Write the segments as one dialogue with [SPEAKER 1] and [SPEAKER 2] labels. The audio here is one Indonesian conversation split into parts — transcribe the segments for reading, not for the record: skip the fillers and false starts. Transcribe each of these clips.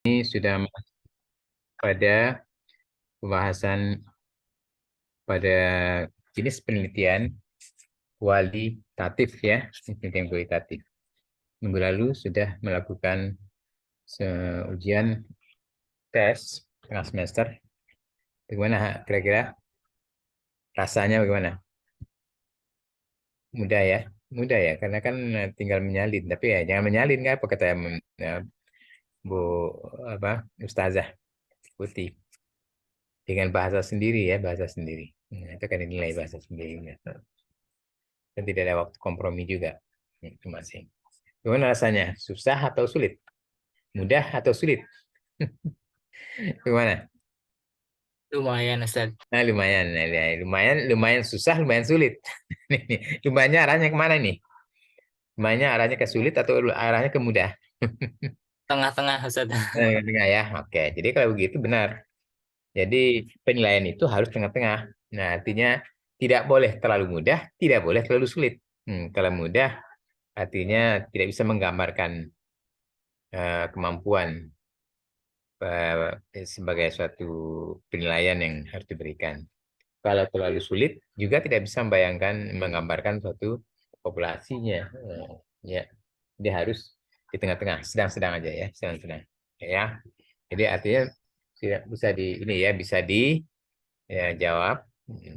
[SPEAKER 1] Ini sudah pada pembahasan pada jenis penelitian kualitatif ya, penelitian kualitatif. Minggu lalu sudah melakukan ujian tes tengah semester. Bagaimana kira-kira rasanya bagaimana? Mudah ya, mudah ya, karena kan tinggal menyalin. Tapi ya jangan menyalin kan, apa kata Bu apa Ustazah Putih dengan bahasa sendiri ya, bahasa sendiri. Nah, itu kan nilai bahasa sendirinya. Dan tidak ada waktu kompromi juga. Itu masing. Gimana rasanya? Susah atau sulit? Mudah atau sulit? Gimana?
[SPEAKER 2] Lumayan, Ustaz.
[SPEAKER 1] Nah, lumayan, lumayan, lumayan susah, lumayan sulit. Lumayannya arahnya kemana nih? Lumayannya arahnya ke sulit atau arahnya ke mudah?
[SPEAKER 2] Tengah-tengah, Ustaz.
[SPEAKER 1] Tengah ya. Oke, jadi kalau begitu benar. Jadi penilaian itu harus tengah-tengah. Nah, artinya tidak boleh terlalu mudah, tidak boleh terlalu sulit. Kalau mudah, artinya tidak bisa menggambarkan kemampuan sebagai suatu penilaian yang harus diberikan. Kalau terlalu sulit, juga tidak bisa membayangkan, menggambarkan suatu populasinya. Ya, dia harus di tengah-tengah, sedang-sedang aja ya, sedang-sedang. Ya, jadi artinya tidak bisa di ini ya, bisa di ya, jawab.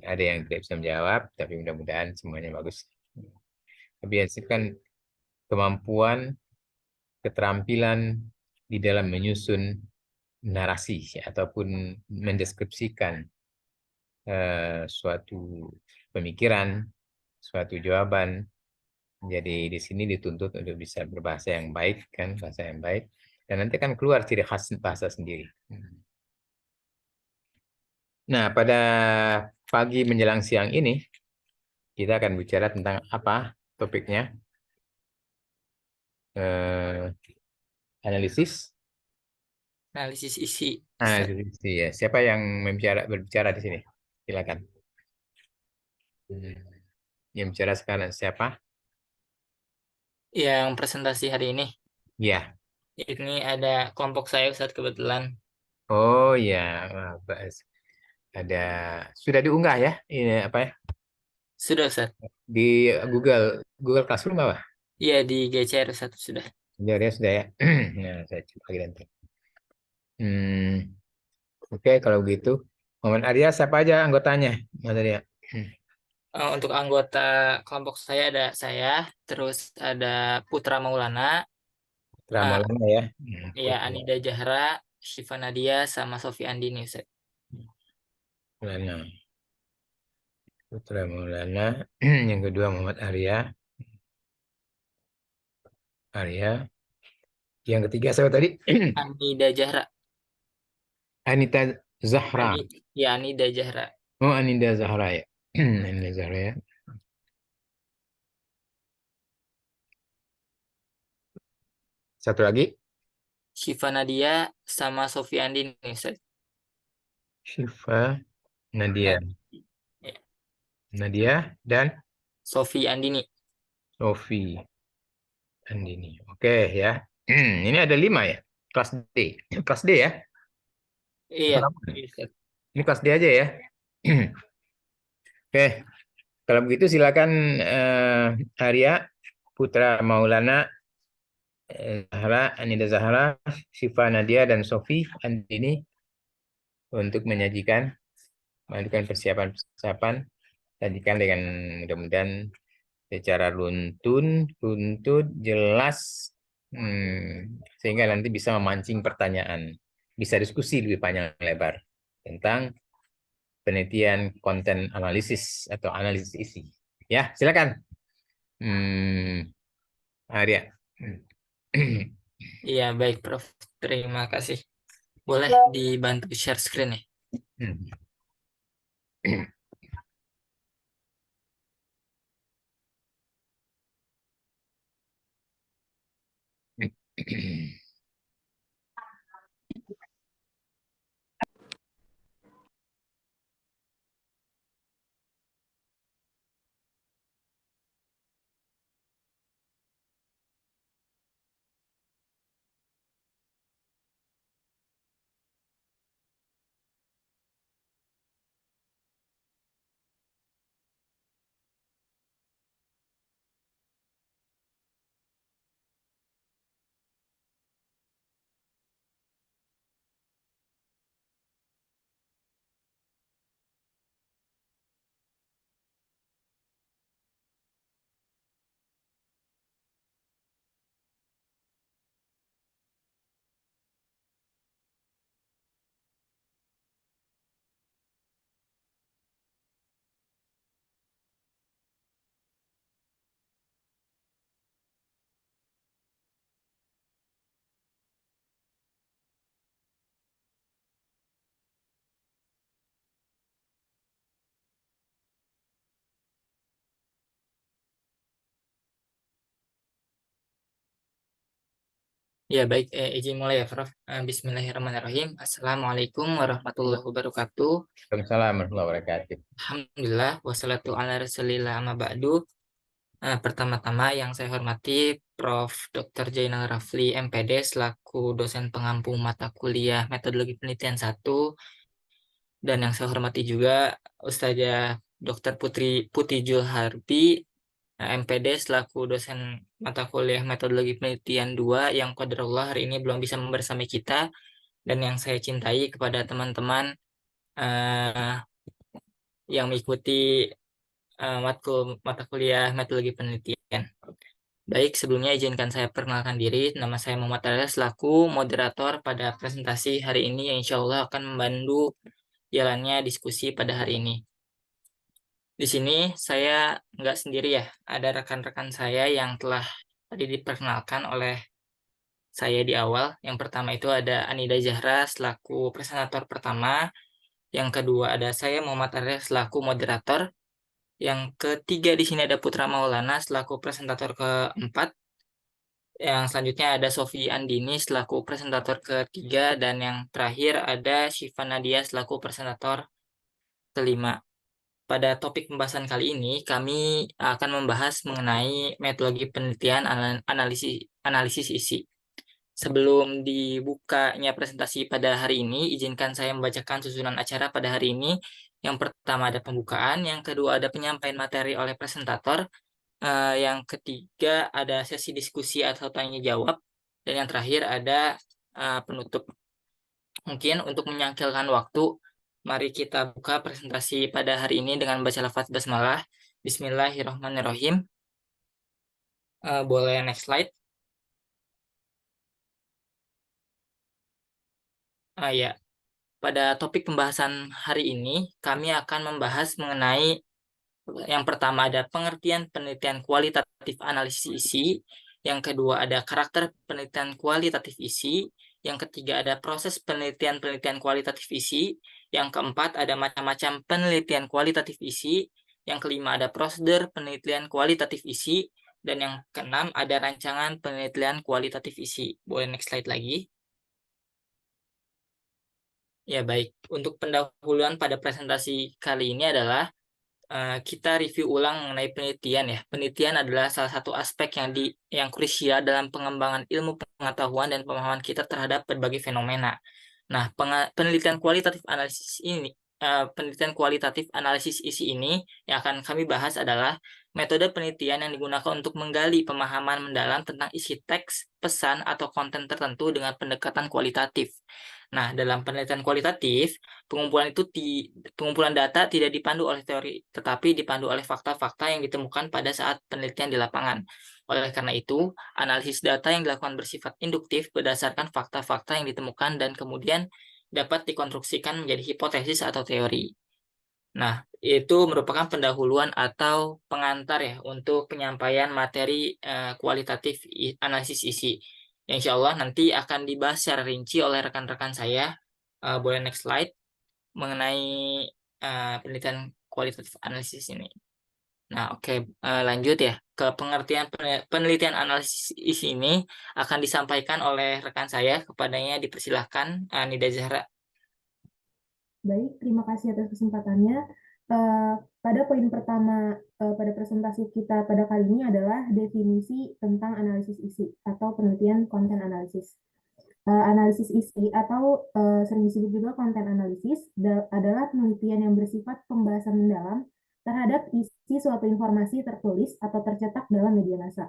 [SPEAKER 1] Ada yang tidak bisa menjawab, tapi mudah-mudahan semuanya bagus. Tapi yang kan kemampuan, keterampilan di dalam menyusun narasi ya, ataupun mendeskripsikan suatu pemikiran, suatu jawaban. Jadi di sini dituntut untuk bisa berbahasa yang baik kan, bahasa yang baik. Dan nanti kan keluar ciri khas bahasa sendiri. Nah, pada pagi menjelang siang ini kita akan bicara tentang apa topiknya? Eh, analisis.
[SPEAKER 2] Analisis isi, Ustaz.
[SPEAKER 1] Analisis ya. Siapa yang berbicara di sini? Silakan. Yang bicara sekarang siapa?
[SPEAKER 2] Yang presentasi hari ini,
[SPEAKER 1] Ya.
[SPEAKER 2] ini ada kelompok saya, Ustaz, kebetulan.
[SPEAKER 1] Oh ya, wah, ada sudah diunggah ya? Ini apa ya?
[SPEAKER 2] Sudah, Ustaz.
[SPEAKER 1] Di Google Classroom apa?
[SPEAKER 2] Iya, di GCR, Ustaz, sudah.
[SPEAKER 1] Sudah ya. Nah, saya coba lagi nanti. Hmm, oke kalau begitu. Muhammad Arya siapa aja anggotanya? Mas Arya.
[SPEAKER 2] Untuk anggota kelompok saya ada saya, terus ada Putra Maulana, uh,
[SPEAKER 1] Maulana ya.
[SPEAKER 2] ya Anida Jahra, Syifa Nadia, sama Sofi Andini, Ustaz.
[SPEAKER 1] Maulana. Putra Maulana. Yang kedua Muhammad Arya. Arya. Yang ketiga siapa tadi?
[SPEAKER 2] Anida Jahra.
[SPEAKER 1] Anita Zahra.
[SPEAKER 2] Anida Jahra.
[SPEAKER 1] Oh, Anida Zahra ya. Anida Zahra ya. Satu lagi.
[SPEAKER 2] Syifa Nadia sama Sofi Andini, Ustaz.
[SPEAKER 1] Syifa
[SPEAKER 2] Nah,
[SPEAKER 1] Nadia.
[SPEAKER 2] ya.
[SPEAKER 1] Nadia dan
[SPEAKER 2] Sofi Andini.
[SPEAKER 1] Sofi Andini. Oke ya. Ini ada 5 ya. Kelas D. Kelas D ya.
[SPEAKER 2] Iya,
[SPEAKER 1] Berapa?
[SPEAKER 2] Ustaz.
[SPEAKER 1] Ini kelas D aja ya. Oke. Kalau begitu silakan Arya, Putra Maulana, Zahra, Anida Zahra, Syifa Nadia, dan Sofi Andini untuk menyajikan persiapan-persiapan, sajikan dengan mudah-mudahan secara runtut, jelas, sehingga nanti bisa memancing pertanyaan, bisa diskusi lebih panjang lebar tentang penelitian konten analisis atau analisis isi. Ya, silakan. Hmm, Arya.
[SPEAKER 2] Iya, baik, Prof. Terima kasih. Boleh dibantu share screen ya? Ya, baik. Izin mulai ya, Prof. Bismillahirrahmanirrahim. Assalamualaikum warahmatullahi wabarakatuh.
[SPEAKER 1] Waalaikumsalam warahmatullahi wabarakatuh.
[SPEAKER 2] Alhamdulillah, wassalatu ala rasulillah amma ba'du. Pertama-tama yang saya hormati Prof. Dr. Jainal Rafli, MPD, selaku dosen pengampu mata kuliah Metodologi Penelitian 1. Dan yang saya hormati juga Ustazah Dr. Putri Julharbi, MPD, selaku dosen mata kuliah Metodologi Penelitian 2, yang qadarullah hari ini belum bisa membersamai kita. Dan yang saya cintai kepada teman-teman eh, yang mengikuti matkul mata kuliah metodologi penelitian. Baik, sebelumnya izinkan saya perkenalkan diri. Nama saya Muhammad Arya selaku moderator pada presentasi hari ini yang insya Allah akan membantu jalannya diskusi pada hari ini. Di sini saya nggak sendiri ya, ada rekan-rekan saya yang telah tadi diperkenalkan oleh saya di awal. Yang pertama itu ada Anida Zahra selaku presentator pertama. Yang kedua ada saya Muhammad Arya selaku moderator. Yang ketiga di sini ada Putra Maulana selaku presentator keempat. Yang selanjutnya ada Sofi Andini selaku presentator ketiga. Dan yang terakhir ada Syifa Nadia selaku presentator kelima. Pada topik pembahasan kali ini, kami akan membahas mengenai metodologi penelitian analisis isi. Sebelum dibukanya presentasi pada hari ini, izinkan saya membacakan susunan acara pada hari ini. Yang pertama ada pembukaan, yang kedua ada penyampaian materi oleh presentator, yang ketiga ada sesi diskusi atau tanya jawab, dan yang terakhir ada penutup. Mungkin untuk menyangkilkan waktu, mari kita buka presentasi pada hari ini dengan baca lafaz basmalah. Bismillahirrahmanirrahim. Boleh next slide. Ya, pada topik pembahasan hari ini, kami akan membahas mengenai yang pertama ada pengertian penelitian kualitatif analisis isi, yang kedua ada karakter penelitian kualitatif isi, yang ketiga ada proses penelitian kualitatif isi, yang keempat ada macam-macam penelitian kualitatif isi, yang kelima ada prosedur penelitian kualitatif isi, dan yang keenam ada rancangan penelitian kualitatif isi. Boleh next slide lagi. Ya, baik. Untuk pendahuluan pada presentasi kali ini adalah kita review ulang mengenai penelitian ya. Penelitian adalah salah satu aspek yang krusial dalam pengembangan ilmu pengetahuan dan pemahaman kita terhadap berbagai fenomena. Nah, penelitian kualitatif analisis isi ini yang akan kami bahas adalah metode penelitian yang digunakan untuk menggali pemahaman mendalam tentang isi teks, pesan, atau konten tertentu dengan pendekatan kualitatif. Nah, dalam penelitian kualitatif, pengumpulan data tidak dipandu oleh teori, tetapi dipandu oleh fakta-fakta yang ditemukan pada saat penelitian di lapangan. Oleh karena itu, analisis data yang dilakukan bersifat induktif berdasarkan fakta-fakta yang ditemukan dan kemudian dapat dikonstruksikan menjadi hipotesis atau teori. Nah, itu merupakan pendahuluan atau pengantar ya untuk penyampaian materi kualitatif analisis isi. Yang insya Allah nanti akan dibahas secara rinci oleh rekan-rekan saya. Boleh next slide mengenai penelitian kualitatif analisis ini. Nah, oke, lanjut ya ke pengertian penelitian analisis isi ini akan disampaikan oleh rekan saya. Kepadanya dipersilahkan, Nida Zahra.
[SPEAKER 3] Baik, terima kasih atas kesempatannya. Pada poin pertama pada presentasi kita pada kali ini adalah definisi tentang analisis isi atau penelitian konten analisis. Analisis isi atau sering disebut juga konten analisis adalah penelitian yang bersifat pembahasan mendalam terhadap isi suatu informasi tertulis atau tercetak dalam media massa.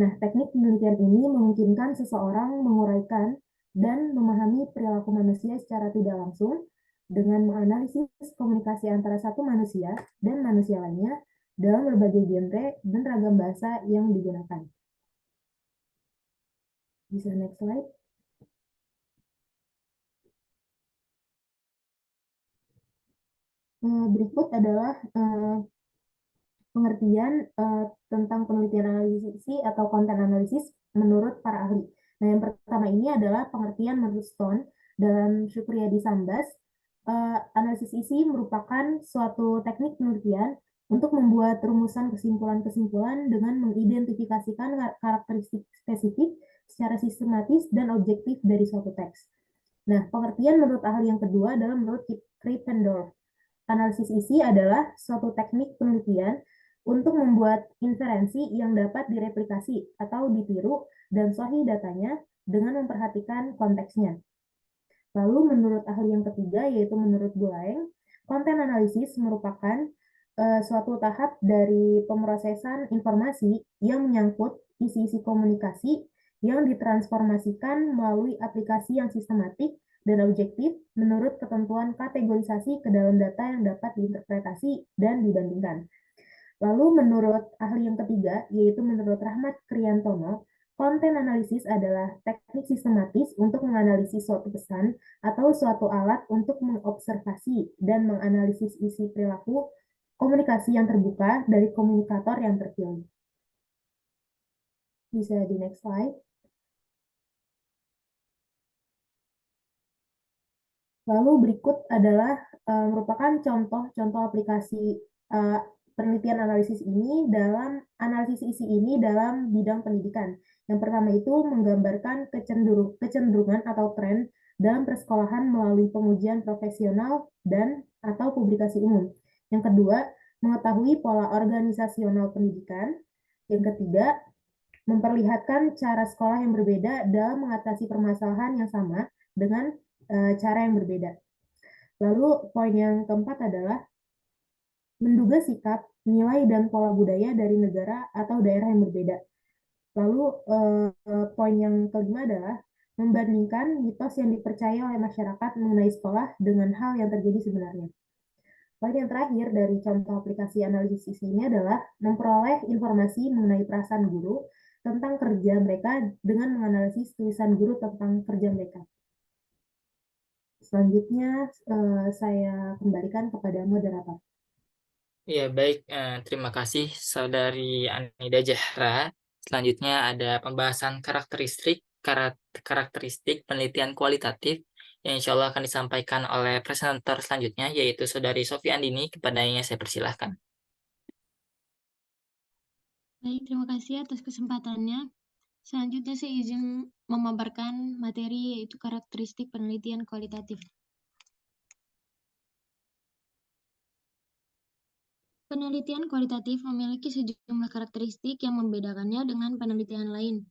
[SPEAKER 3] Nah, teknik penelitian ini memungkinkan seseorang menguraikan dan memahami perilaku manusia secara tidak langsung dengan menganalisis komunikasi antara satu manusia dan manusia lainnya dalam berbagai genre dan ragam bahasa yang digunakan. Bisa next slide. Berikut adalah pengertian tentang penelitian analisis atau konten analisis menurut para ahli. Nah, yang pertama ini adalah pengertian menurut Stone dan Syukriyadi Sambas. Analisis isi merupakan suatu teknik penelitian untuk membuat rumusan kesimpulan-kesimpulan dengan mengidentifikasikan karakteristik spesifik secara sistematis dan objektif dari suatu teks. Nah, pengertian menurut ahli yang kedua adalah menurut Krippendorff. Analisis isi adalah suatu teknik penelitian untuk membuat inferensi yang dapat direplikasi atau ditiru dan sahih datanya dengan memperhatikan konteksnya. Lalu menurut ahli yang ketiga, yaitu menurut Boulaeng, konten analisis merupakan suatu tahap dari pemrosesan informasi yang menyangkut isi-isi komunikasi yang ditransformasikan melalui aplikasi yang sistematik dan objektif menurut ketentuan kategorisasi ke dalam data yang dapat diinterpretasi dan dibandingkan. Lalu menurut ahli yang ketiga, yaitu menurut Rahmat Kriantono, konten analisis adalah teknik sistematis untuk menganalisis suatu pesan atau suatu alat untuk mengobservasi dan menganalisis isi perilaku komunikasi yang terbuka dari komunikator yang terpilih. Bisa di next slide. Lalu berikut adalah merupakan contoh-contoh aplikasi penelitian analisis ini dalam analisis isi ini dalam bidang pendidikan. Yang pertama itu menggambarkan kecenderungan atau tren dalam persekolahan melalui pengujian profesional dan atau publikasi umum. Yang kedua, mengetahui pola organisasional pendidikan. Yang ketiga, memperlihatkan cara sekolah yang berbeda dalam mengatasi permasalahan yang sama dengan cara yang berbeda. Lalu poin yang keempat adalah menduga sikap, nilai, dan pola budaya dari negara atau daerah yang berbeda. Lalu poin yang kelima adalah membandingkan mitos yang dipercaya oleh masyarakat mengenai sekolah dengan hal yang terjadi sebenarnya. Poin yang terakhir dari contoh aplikasi analisis ini adalah memperoleh informasi mengenai perasaan guru tentang kerja mereka dengan menganalisis tulisan guru tentang kerja mereka. Selanjutnya saya kembalikan kepada moderator.
[SPEAKER 2] Ya, baik. Terima kasih Saudari Anida Zahra. Selanjutnya ada pembahasan karakteristik penelitian kualitatif yang insya Allah akan disampaikan oleh presenter selanjutnya, yaitu Saudari Sofi Andini. Kepadanya saya persilahkan.
[SPEAKER 4] Baik, terima kasih atas kesempatannya. Selanjutnya saya izin memaparkan materi yaitu karakteristik penelitian kualitatif. Penelitian kualitatif memiliki sejumlah karakteristik yang membedakannya dengan penelitian lain.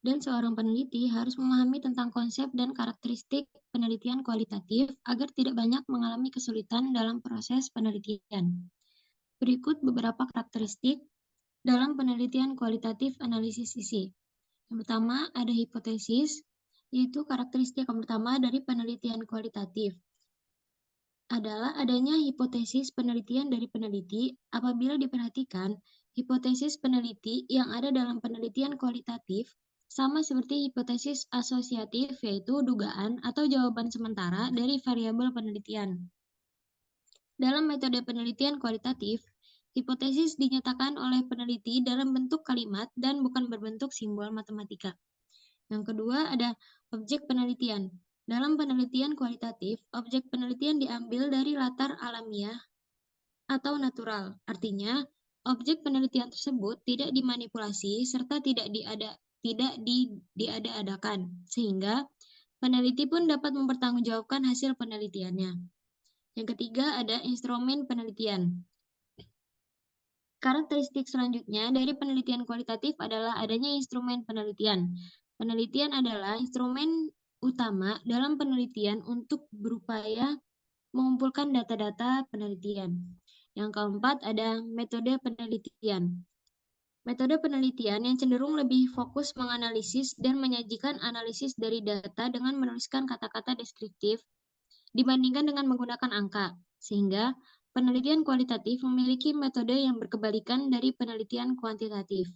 [SPEAKER 4] Dan seorang peneliti harus memahami tentang konsep dan karakteristik penelitian kualitatif agar tidak banyak mengalami kesulitan dalam proses penelitian. Berikut beberapa karakteristik dalam penelitian kualitatif analisis isi. Yang pertama, ada hipotesis, yaitu karakteristik yang pertama dari penelitian kualitatif. Adalah adanya hipotesis penelitian dari peneliti apabila diperhatikan hipotesis peneliti yang ada dalam penelitian kualitatif sama seperti hipotesis asosiatif, yaitu dugaan atau jawaban sementara dari variabel penelitian. Dalam metode penelitian kualitatif, hipotesis dinyatakan oleh peneliti dalam bentuk kalimat dan bukan berbentuk simbol matematika. Yang kedua ada objek penelitian. Dalam penelitian kualitatif, objek penelitian diambil dari latar alamiah atau natural. Artinya, objek penelitian tersebut tidak dimanipulasi serta tidak diada-adakan, sehingga peneliti pun dapat mempertanggungjawabkan hasil penelitiannya. Yang ketiga ada instrumen penelitian. Karakteristik selanjutnya dari penelitian kualitatif adalah adanya instrumen penelitian. Penelitian adalah instrumen utama dalam penelitian untuk berupaya mengumpulkan data-data penelitian. Yang keempat ada metode penelitian. Metode penelitian yang cenderung lebih fokus menganalisis dan menyajikan analisis dari data dengan menuliskan kata-kata deskriptif dibandingkan dengan menggunakan angka, sehingga penelitian kualitatif memiliki metode yang berkebalikan dari penelitian kuantitatif.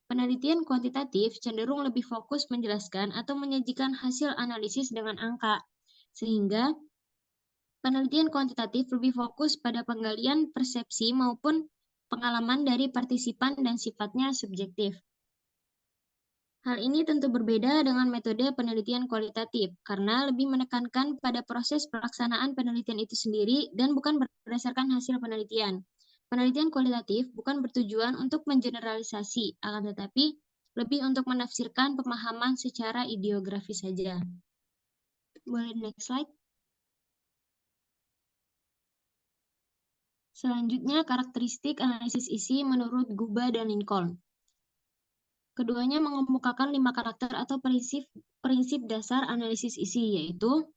[SPEAKER 4] Penelitian kuantitatif cenderung lebih fokus menjelaskan atau menyajikan hasil analisis dengan angka, sehingga penelitian kuantitatif lebih fokus pada penggalian persepsi maupun pengalaman dari partisipan dan sifatnya subjektif. Hal ini tentu berbeda dengan metode penelitian kualitatif, karena lebih menekankan pada proses pelaksanaan penelitian itu sendiri dan bukan berdasarkan hasil penelitian. Penelitian kualitatif bukan bertujuan untuk mengeneralisasi, akan tetapi lebih untuk menafsirkan pemahaman secara ideografis saja. Boleh next slide. Selanjutnya, karakteristik analisis isi menurut Guba dan Lincoln. Keduanya mengemukakan 5 karakter atau prinsip dasar analisis isi, yaitu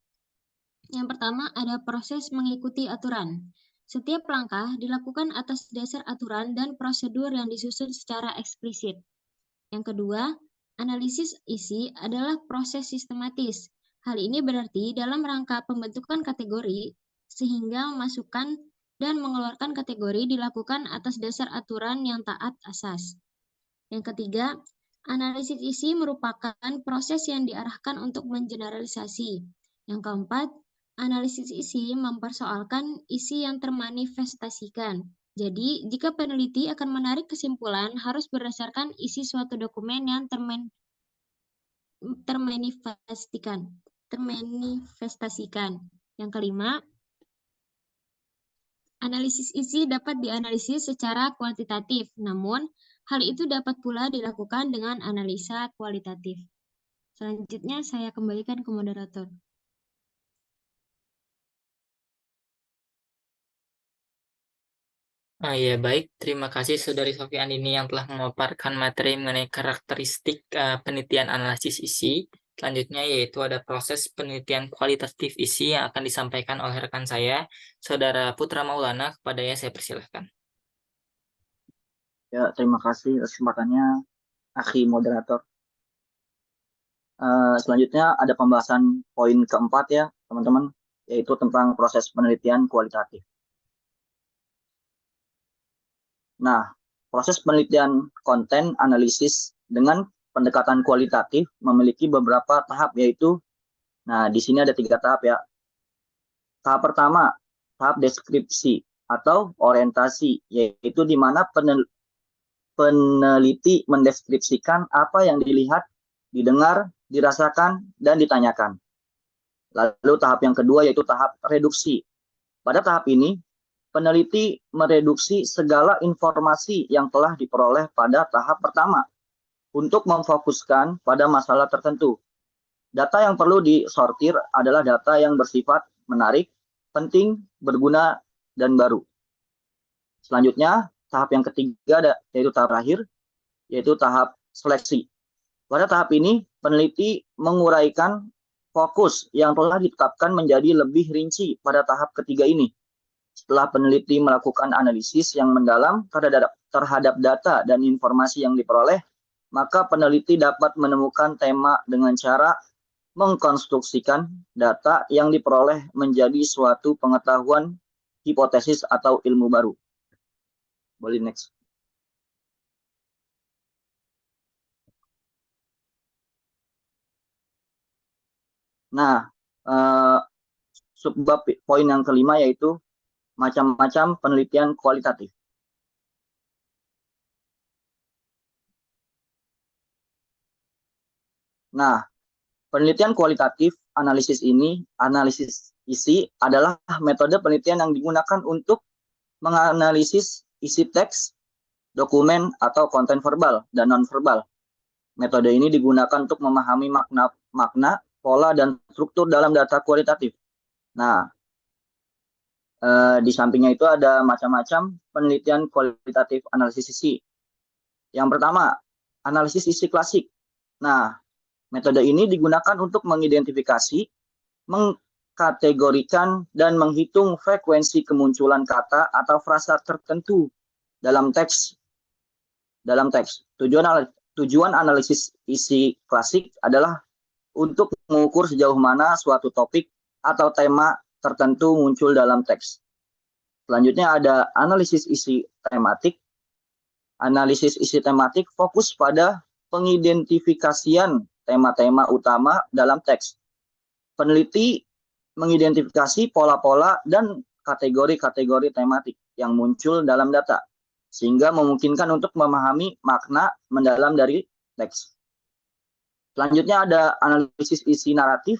[SPEAKER 4] yang pertama ada proses mengikuti aturan. Setiap langkah dilakukan atas dasar aturan dan prosedur yang disusun secara eksplisit. Yang kedua, analisis isi adalah proses sistematis. Hal ini berarti dalam rangka pembentukan kategori, sehingga memasukkan dan mengeluarkan kategori dilakukan atas dasar aturan yang taat asas. Yang ketiga, analisis isi merupakan proses yang diarahkan untuk mengeneralisasi. Yang keempat, analisis isi mempersoalkan isi yang termanifestasikan. Jadi, jika peneliti akan menarik kesimpulan, harus berdasarkan isi suatu dokumen yang termanifestasikan. Yang kelima, analisis isi dapat dianalisis secara kuantitatif, namun hal itu dapat pula dilakukan dengan analisa kualitatif. Selanjutnya, saya kembalikan ke moderator.
[SPEAKER 2] Ya, baik. Terima kasih Saudari Sofi Andini yang telah memaparkan materi mengenai karakteristik penelitian analisis isi. Selanjutnya yaitu ada proses penelitian kualitatif isi yang akan disampaikan oleh rekan saya, Saudara Putra Maulana. Kepadanya saya persilahkan.
[SPEAKER 5] Ya, terima kasih atas kesempatannya, akhi moderator. Selanjutnya ada pembahasan poin keempat ya, teman-teman, yaitu tentang proses penelitian kualitatif. Nah, proses penelitian konten analisis dengan pendekatan kualitatif memiliki beberapa tahap, yaitu, nah di sini ada 3 tahap ya. Tahap pertama, tahap deskripsi atau orientasi, yaitu di mana peneliti mendeskripsikan apa yang dilihat, didengar, dirasakan, dan ditanyakan. Lalu tahap yang kedua yaitu tahap reduksi. Pada tahap ini, peneliti mereduksi segala informasi yang telah diperoleh pada tahap pertama untuk memfokuskan pada masalah tertentu. Data yang perlu disortir adalah data yang bersifat menarik, penting, berguna, dan baru. Selanjutnya, tahap yang ketiga yaitu tahap terakhir, yaitu tahap seleksi. Pada tahap ini, peneliti menguraikan fokus yang telah ditetapkan menjadi lebih rinci pada tahap ketiga ini. Setelah peneliti melakukan analisis yang mendalam terhadap data dan informasi yang diperoleh, maka peneliti dapat menemukan tema dengan cara mengkonstruksikan data yang diperoleh menjadi suatu pengetahuan, hipotesis, atau ilmu baru. Boleh next. Nah, subbab poin yang kelima yaitu macam-macam penelitian kualitatif. Nah, penelitian kualitatif analisis isi adalah metode penelitian yang digunakan untuk menganalisis isi teks, dokumen, atau konten verbal dan non-verbal. Metode ini digunakan untuk memahami makna, pola, dan struktur dalam data kualitatif. Nah, di sampingnya itu ada macam-macam penelitian kualitatif analisis isi. Yang pertama, analisis isi klasik. Nah, metode ini digunakan untuk mengidentifikasi, mengkategorikan, dan menghitung frekuensi kemunculan kata atau frasa tertentu dalam teks. Tujuan analisis isi klasik adalah untuk mengukur sejauh mana suatu topik atau tema tertentu muncul dalam teks. Selanjutnya ada analisis isi tematik. Analisis isi tematik fokus pada pengidentifikasian tema-tema utama dalam teks. Peneliti mengidentifikasi pola-pola dan kategori-kategori tematik yang muncul dalam data, sehingga memungkinkan untuk memahami makna mendalam dari teks. Selanjutnya ada analisis isi naratif.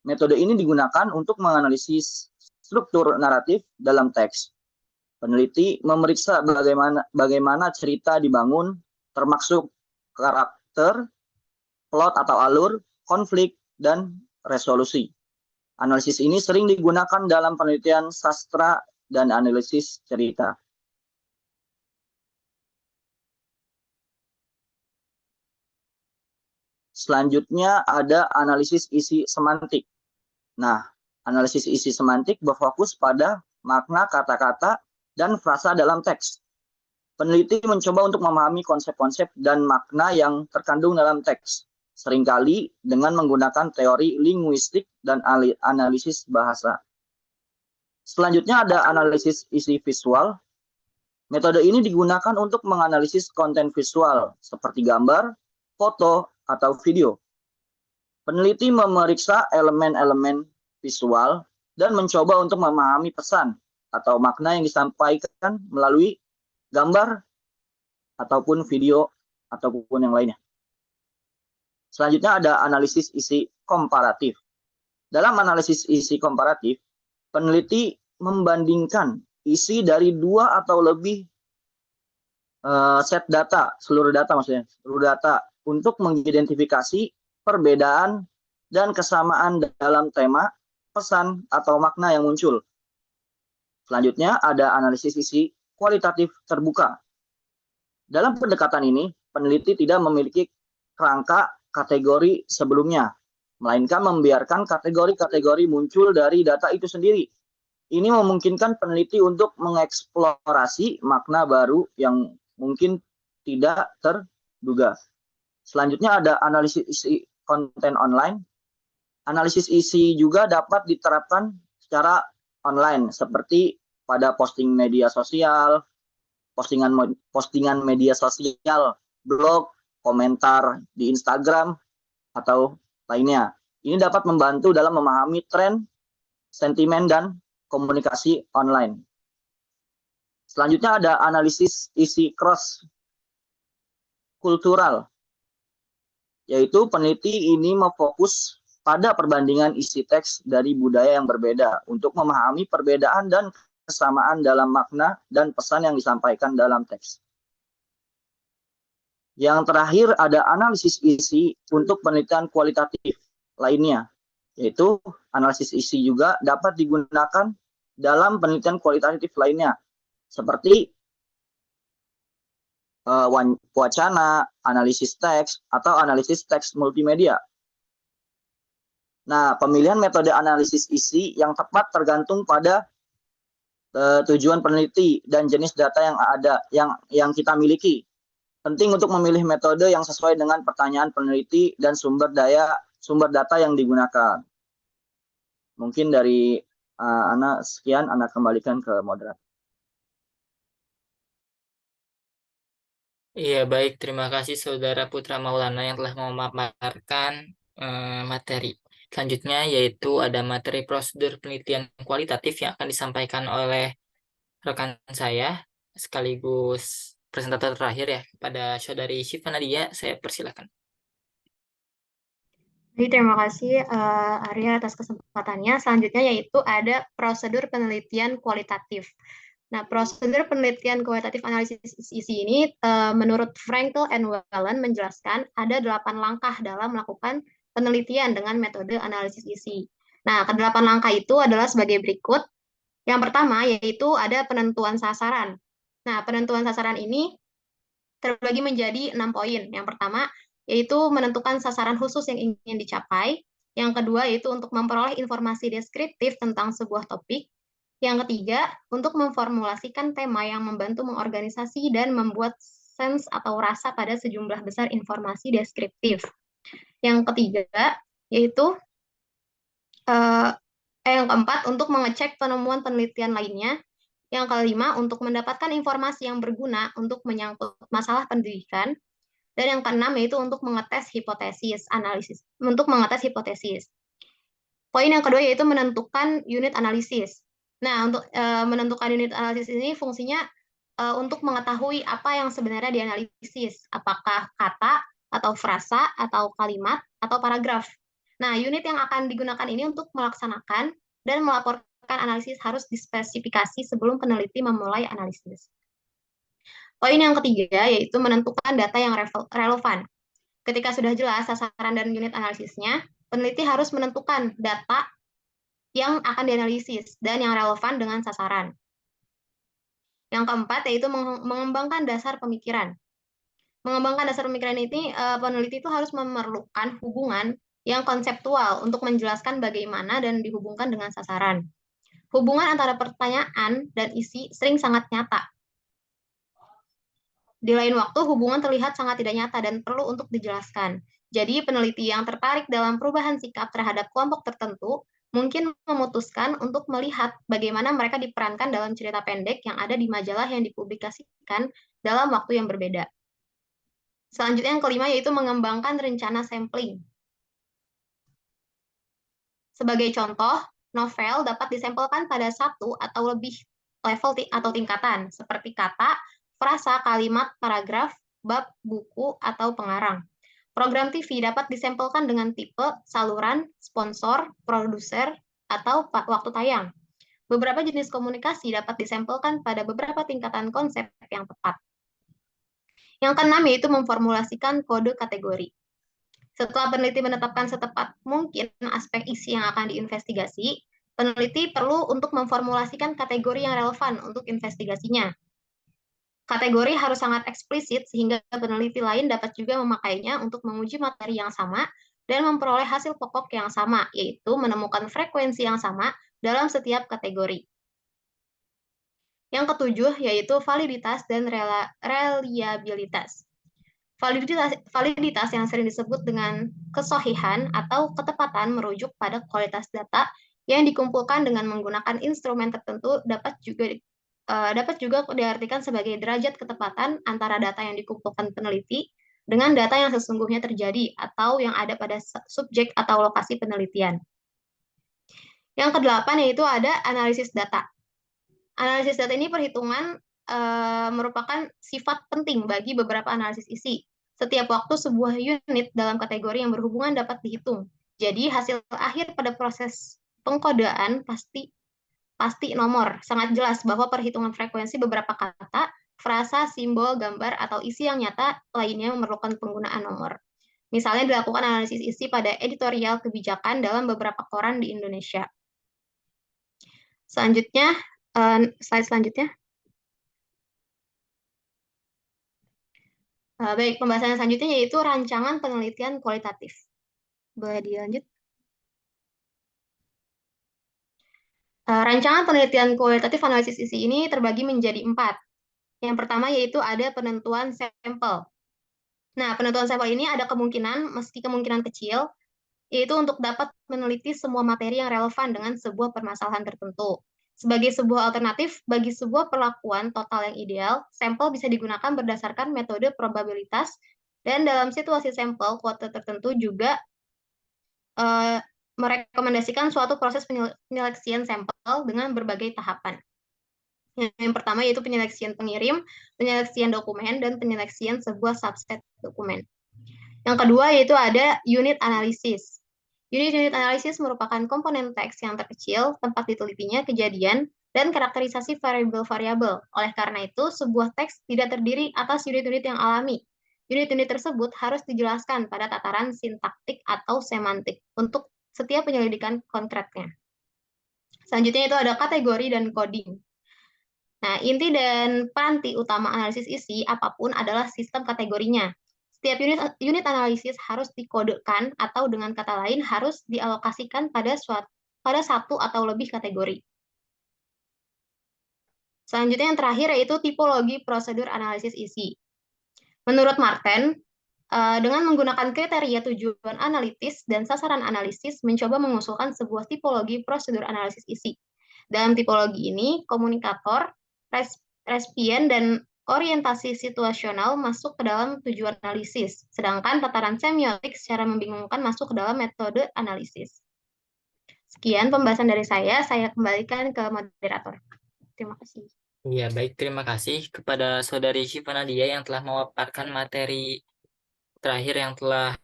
[SPEAKER 5] Metode ini digunakan untuk menganalisis struktur naratif dalam teks. Peneliti memeriksa bagaimana cerita dibangun, termasuk karakter, plot atau alur, konflik, dan resolusi. Analisis ini sering digunakan dalam penelitian sastra dan analisis cerita. Selanjutnya ada analisis isi semantik. Nah, analisis isi semantik berfokus pada makna kata-kata dan frasa dalam teks. Peneliti mencoba untuk memahami konsep-konsep dan makna yang terkandung dalam teks, seringkali dengan menggunakan teori linguistik dan analisis bahasa. Selanjutnya ada analisis isi visual. Metode ini digunakan untuk menganalisis konten visual seperti gambar, foto, atau video. Peneliti memeriksa elemen-elemen visual dan mencoba untuk memahami pesan atau makna yang disampaikan melalui gambar ataupun video ataupun yang lainnya. Selanjutnya ada analisis isi komparatif. Dalam analisis isi komparatif, peneliti membandingkan isi dari 2 atau lebih set data, seluruh data untuk mengidentifikasi perbedaan dan kesamaan dalam tema, pesan, atau makna yang muncul. Selanjutnya ada analisis isi kualitatif terbuka. Dalam pendekatan ini, peneliti tidak memiliki kerangka kategori sebelumnya, melainkan membiarkan kategori-kategori muncul dari data itu sendiri. Ini memungkinkan peneliti untuk mengeksplorasi makna baru yang mungkin tidak terduga. Selanjutnya ada analisis isi konten online. Analisis isi juga dapat diterapkan secara online, seperti pada posting media sosial, postingan media sosial, blog, komentar di Instagram, atau lainnya. Ini dapat membantu dalam memahami tren, sentimen, dan komunikasi online. Selanjutnya ada analisis isi cross kultural, yaitu peneliti ini memfokus pada perbandingan isi teks dari budaya yang berbeda untuk memahami perbedaan dan kesamaan dalam makna dan pesan yang disampaikan dalam teks. Yang terakhir ada analisis isi untuk penelitian kualitatif lainnya, yaitu analisis isi juga dapat digunakan dalam penelitian kualitatif lainnya, seperti wacana, analisis teks, atau analisis teks multimedia. Nah, pemilihan metode analisis isi yang tepat tergantung pada tujuan peneliti dan jenis data yang ada yang kita miliki. Penting untuk memilih metode yang sesuai dengan pertanyaan peneliti dan sumber data yang digunakan. Mungkin dari Ana sekian, Ana kembalikan ke moderator.
[SPEAKER 2] Iya, baik. Terima kasih Saudara Putra Maulana yang telah memaparkan materi. Selanjutnya yaitu ada materi prosedur penelitian kualitatif yang akan disampaikan oleh rekan saya sekaligus presentator terakhir ya, kepada Saudari Syifa Nadia. Saya persilakan.
[SPEAKER 6] Jadi terima kasih Arya atas kesempatannya. Selanjutnya yaitu ada prosedur penelitian kualitatif. Nah, prosedur penelitian kualitatif analisis isi ini menurut Frankel and Whelan menjelaskan ada 8 langkah dalam melakukan penelitian dengan metode analisis isi. Nah, ke-8 langkah itu adalah sebagai berikut. Yang pertama yaitu ada penentuan sasaran. Nah, penentuan sasaran ini terbagi menjadi 6 poin. Yang pertama yaitu menentukan sasaran khusus yang ingin dicapai. Yang kedua yaitu untuk memperoleh informasi deskriptif tentang sebuah topik. Yang ketiga, untuk memformulasikan tema yang membantu mengorganisasi dan membuat sense atau rasa pada sejumlah besar informasi deskriptif. Yang ketiga, yaitu yang keempat, untuk mengecek penemuan penelitian lainnya. Yang kelima, untuk mendapatkan informasi yang berguna untuk menyangkut masalah pendidikan. Dan yang keenam, yaitu untuk mengetes hipotesis analisis. Poin yang kedua yaitu menentukan unit analisis. Nah, untuk menentukan unit analisis ini fungsinya untuk mengetahui apa yang sebenarnya dianalisis, apakah kata, atau frasa, atau kalimat, atau paragraf. Nah, unit yang akan digunakan ini untuk melaksanakan dan melaporkan analisis harus dispesifikasi sebelum peneliti memulai analisis. Poin yang ketiga yaitu menentukan data yang relevan. Ketika sudah jelas sasaran dan unit analisisnya, peneliti harus menentukan data yang akan dianalisis dan yang relevan dengan sasaran. Yang keempat yaitu mengembangkan dasar pemikiran. Mengembangkan dasar pemikiran ini, peneliti itu harus memerlukan hubungan yang konseptual untuk menjelaskan bagaimana dan dihubungkan dengan sasaran. Hubungan antara pertanyaan dan isi sering sangat nyata. Di lain waktu, hubungan terlihat sangat tidak nyata dan perlu untuk dijelaskan. Jadi, peneliti yang tertarik dalam perubahan sikap terhadap kelompok tertentu mungkin memutuskan untuk melihat bagaimana mereka diperankan dalam cerita pendek yang ada di majalah yang dipublikasikan dalam waktu yang berbeda. Selanjutnya yang kelima yaitu mengembangkan rencana sampling. Sebagai contoh, novel dapat disampelkan pada satu atau lebih level atau tingkatan, seperti kata, frasa, kalimat, paragraf, bab, buku, atau pengarang. Program TV dapat disampelkan dengan tipe, saluran, sponsor, produser, atau waktu tayang. Beberapa jenis komunikasi dapat disampelkan pada beberapa tingkatan konsep yang tepat. Yang keenam yaitu memformulasikan kode kategori. Setelah peneliti menetapkan setepat mungkin aspek isi yang akan diinvestigasi, peneliti perlu untuk memformulasikan kategori yang relevan untuk investigasinya. Kategori harus sangat eksplisit sehingga peneliti lain dapat juga memakainya untuk menguji materi yang sama dan memperoleh hasil pokok yang sama, yaitu menemukan frekuensi yang sama dalam setiap kategori. Yang ketujuh yaitu validitas dan reliabilitas. Validitas yang sering disebut dengan kesohihan atau ketepatan merujuk pada kualitas data yang dikumpulkan dengan menggunakan instrumen tertentu dapat juga diartikan sebagai derajat ketepatan antara data yang dikumpulkan peneliti dengan data yang sesungguhnya terjadi atau yang ada pada subjek atau lokasi penelitian. Yang kedelapan yaitu ada analisis data. Analisis data ini perhitungan merupakan sifat penting bagi beberapa analisis isi. Setiap waktu sebuah unit dalam kategori yang berhubungan dapat dihitung. Jadi hasil akhir pada proses pengkodaan pasti nomor. Sangat jelas bahwa perhitungan frekuensi beberapa kata, frasa, simbol, gambar, atau isi yang nyata lainnya memerlukan penggunaan nomor. Misalnya dilakukan analisis isi pada editorial kebijakan dalam beberapa koran di Indonesia. Selanjutnya, slide selanjutnya. Baik, pembahasan selanjutnya yaitu rancangan penelitian kualitatif. Boleh dilanjut? Rancangan penelitian kualitatif analisis isi ini terbagi menjadi 4. Yang pertama yaitu ada penentuan sampel. Nah, penentuan sampel ini ada kemungkinan, meski kemungkinan kecil, yaitu untuk dapat meneliti semua materi yang relevan dengan sebuah permasalahan tertentu. Sebagai sebuah alternatif bagi sebuah perlakuan total yang ideal, sampel bisa digunakan berdasarkan metode probabilitas, dan dalam situasi sampel, kuota tertentu juga merekomendasikan suatu proses penyeleksian sampel dengan berbagai tahapan. Yang pertama yaitu penyeleksian pengirim, penyeleksian dokumen, dan penyeleksian sebuah subset dokumen. Yang kedua yaitu ada unit analisis. Unit analisis merupakan komponen teks yang terkecil, tempat ditelitinya kejadian, dan karakterisasi variabel-variabel. Oleh karena itu, sebuah teks tidak terdiri atas unit-unit yang alami. Unit-unit tersebut harus dijelaskan pada tataran sintaktik atau semantik untuk setiap penyelidikan konkretnya. Selanjutnya itu ada kategori dan coding. Nah, inti dan panti utama analisis isi apapun adalah sistem kategorinya. Setiap unit analisis harus dikodekan atau dengan kata lain harus dialokasikan pada satu atau lebih kategori. Selanjutnya yang terakhir yaitu tipologi prosedur analisis isi. Menurut Marten, dengan menggunakan kriteria tujuan analitis dan sasaran analisis mencoba mengusulkan sebuah tipologi prosedur analisis isi. Dalam tipologi ini, komunikator, resipien, dan orientasi situasional masuk ke dalam tujuan analisis, sedangkan tataran semiotik secara membingungkan masuk ke dalam metode analisis. Sekian pembahasan dari saya kembalikan ke moderator. Terima kasih.
[SPEAKER 2] Ya, baik. Terima kasih kepada Saudari Syifa Nadia yang telah memaparkan materi terakhir yang telah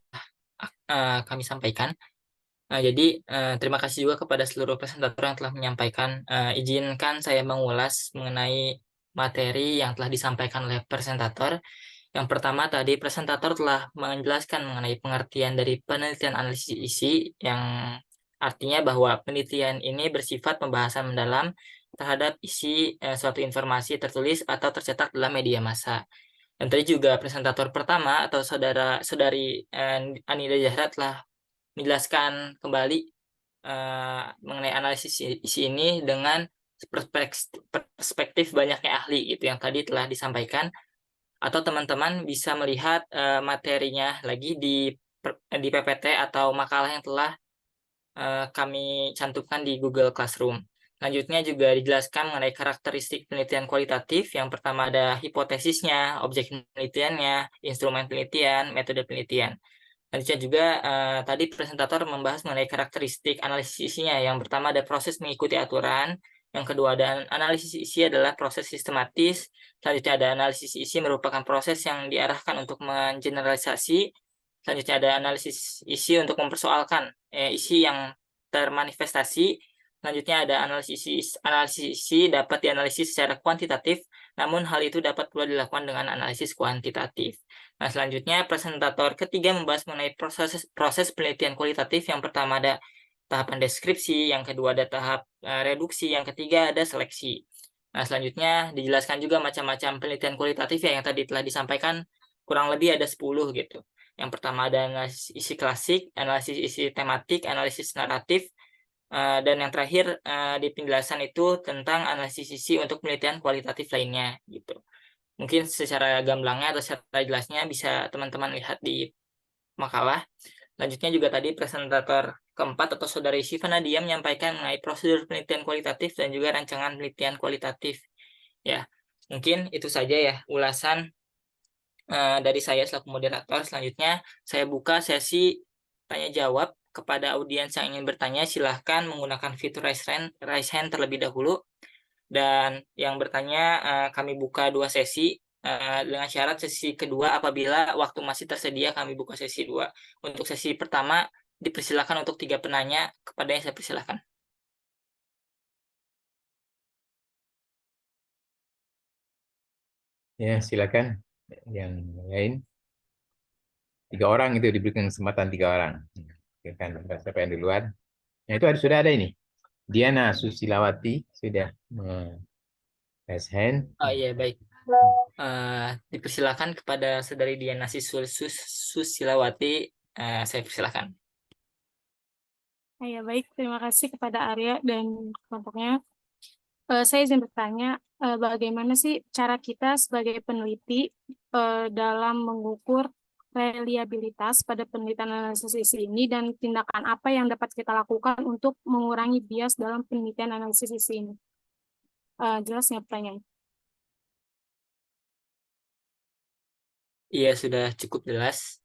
[SPEAKER 2] kami sampaikan. Jadi, terima kasih juga kepada seluruh presentator yang telah menyampaikan. Izinkan saya mengulas mengenai materi yang telah disampaikan oleh presentator. Yang pertama tadi presentator telah menjelaskan mengenai pengertian dari penelitian analisis isi, yang artinya bahwa penelitian ini bersifat pembahasan mendalam terhadap isi suatu informasi tertulis atau tercetak dalam media massa. Dan tadi juga presentator pertama atau saudari Anida Zahra telah menjelaskan kembali mengenai analisis isi ini dengan perspektif banyaknya ahli gitu yang tadi telah disampaikan, atau teman-teman bisa melihat materinya lagi di PPT atau makalah yang telah kami cantumkan di Google Classroom. Selanjutnya juga dijelaskan mengenai karakteristik penelitian kualitatif. Yang pertama ada hipotesisnya, objek penelitiannya, instrumen penelitian, metode penelitian. Selanjutnya juga tadi presentator membahas mengenai karakteristik analisis isinya. Yang pertama ada proses mengikuti aturan. Yang kedua ada analisis isi adalah proses sistematis. Selanjutnya ada analisis isi merupakan proses yang diarahkan untuk mengeneralisasi. Selanjutnya ada analisis isi untuk mempersoalkan isi yang termanifestasi. Selanjutnya ada analisis isi dapat dianalisis secara kuantitatif, namun hal itu dapat pula dilakukan dengan analisis kuantitatif. Nah, selanjutnya presentator ketiga membahas mengenai proses penelitian kualitatif. Yang pertama ada tahapan deskripsi, yang kedua ada tahap reduksi, yang ketiga ada seleksi. Nah, selanjutnya dijelaskan juga macam-macam penelitian kualitatif yang tadi telah disampaikan, kurang lebih ada 10 gitu. Yang pertama ada analisis isi klasik, analisis isi tematik, analisis naratif, dan yang terakhir di penjelasan itu tentang analisis isi untuk penelitian kualitatif lainnya gitu. Mungkin secara gamblangnya atau secara jelasnya bisa teman-teman lihat di makalah. Lanjutnya juga tadi presentator keempat atau saudari Syifa Nadia menyampaikan mengenai prosedur penelitian kualitatif dan juga rancangan penelitian kualitatif. Ya, mungkin itu saja ya ulasan dari saya selaku moderator. Selanjutnya saya buka sesi tanya jawab. Kepada audiens yang ingin bertanya, silahkan menggunakan fitur raise hand terlebih dahulu. Dan yang bertanya kami buka 2 sesi, dengan syarat sesi kedua apabila waktu masih tersedia kami buka sesi 2. Untuk sesi pertama dipersilakan untuk 3 penanya, kepada yang saya persilakan.
[SPEAKER 1] Ya, silakan. Yang lain. 3 orang itu diberikan kesempatan 3 orang. Silakan siapa yang duluan. Nah, itu sudah ada ini. Diana Susilawati sudah raise hand.
[SPEAKER 2] Oh iya, baik. Dipersilakan kepada saudari Diana Susilawati, saya persilakan.
[SPEAKER 7] Ya, baik, terima kasih kepada Arya dan kelompoknya. Saya izin bertanya, bagaimana sih cara kita sebagai peneliti dalam mengukur reliabilitas pada penelitian analisis isi ini, dan tindakan apa yang dapat kita lakukan untuk mengurangi bias dalam penelitian analisis isi ini? Jelas nggak pertanyaannya?
[SPEAKER 2] Iya, sudah cukup jelas.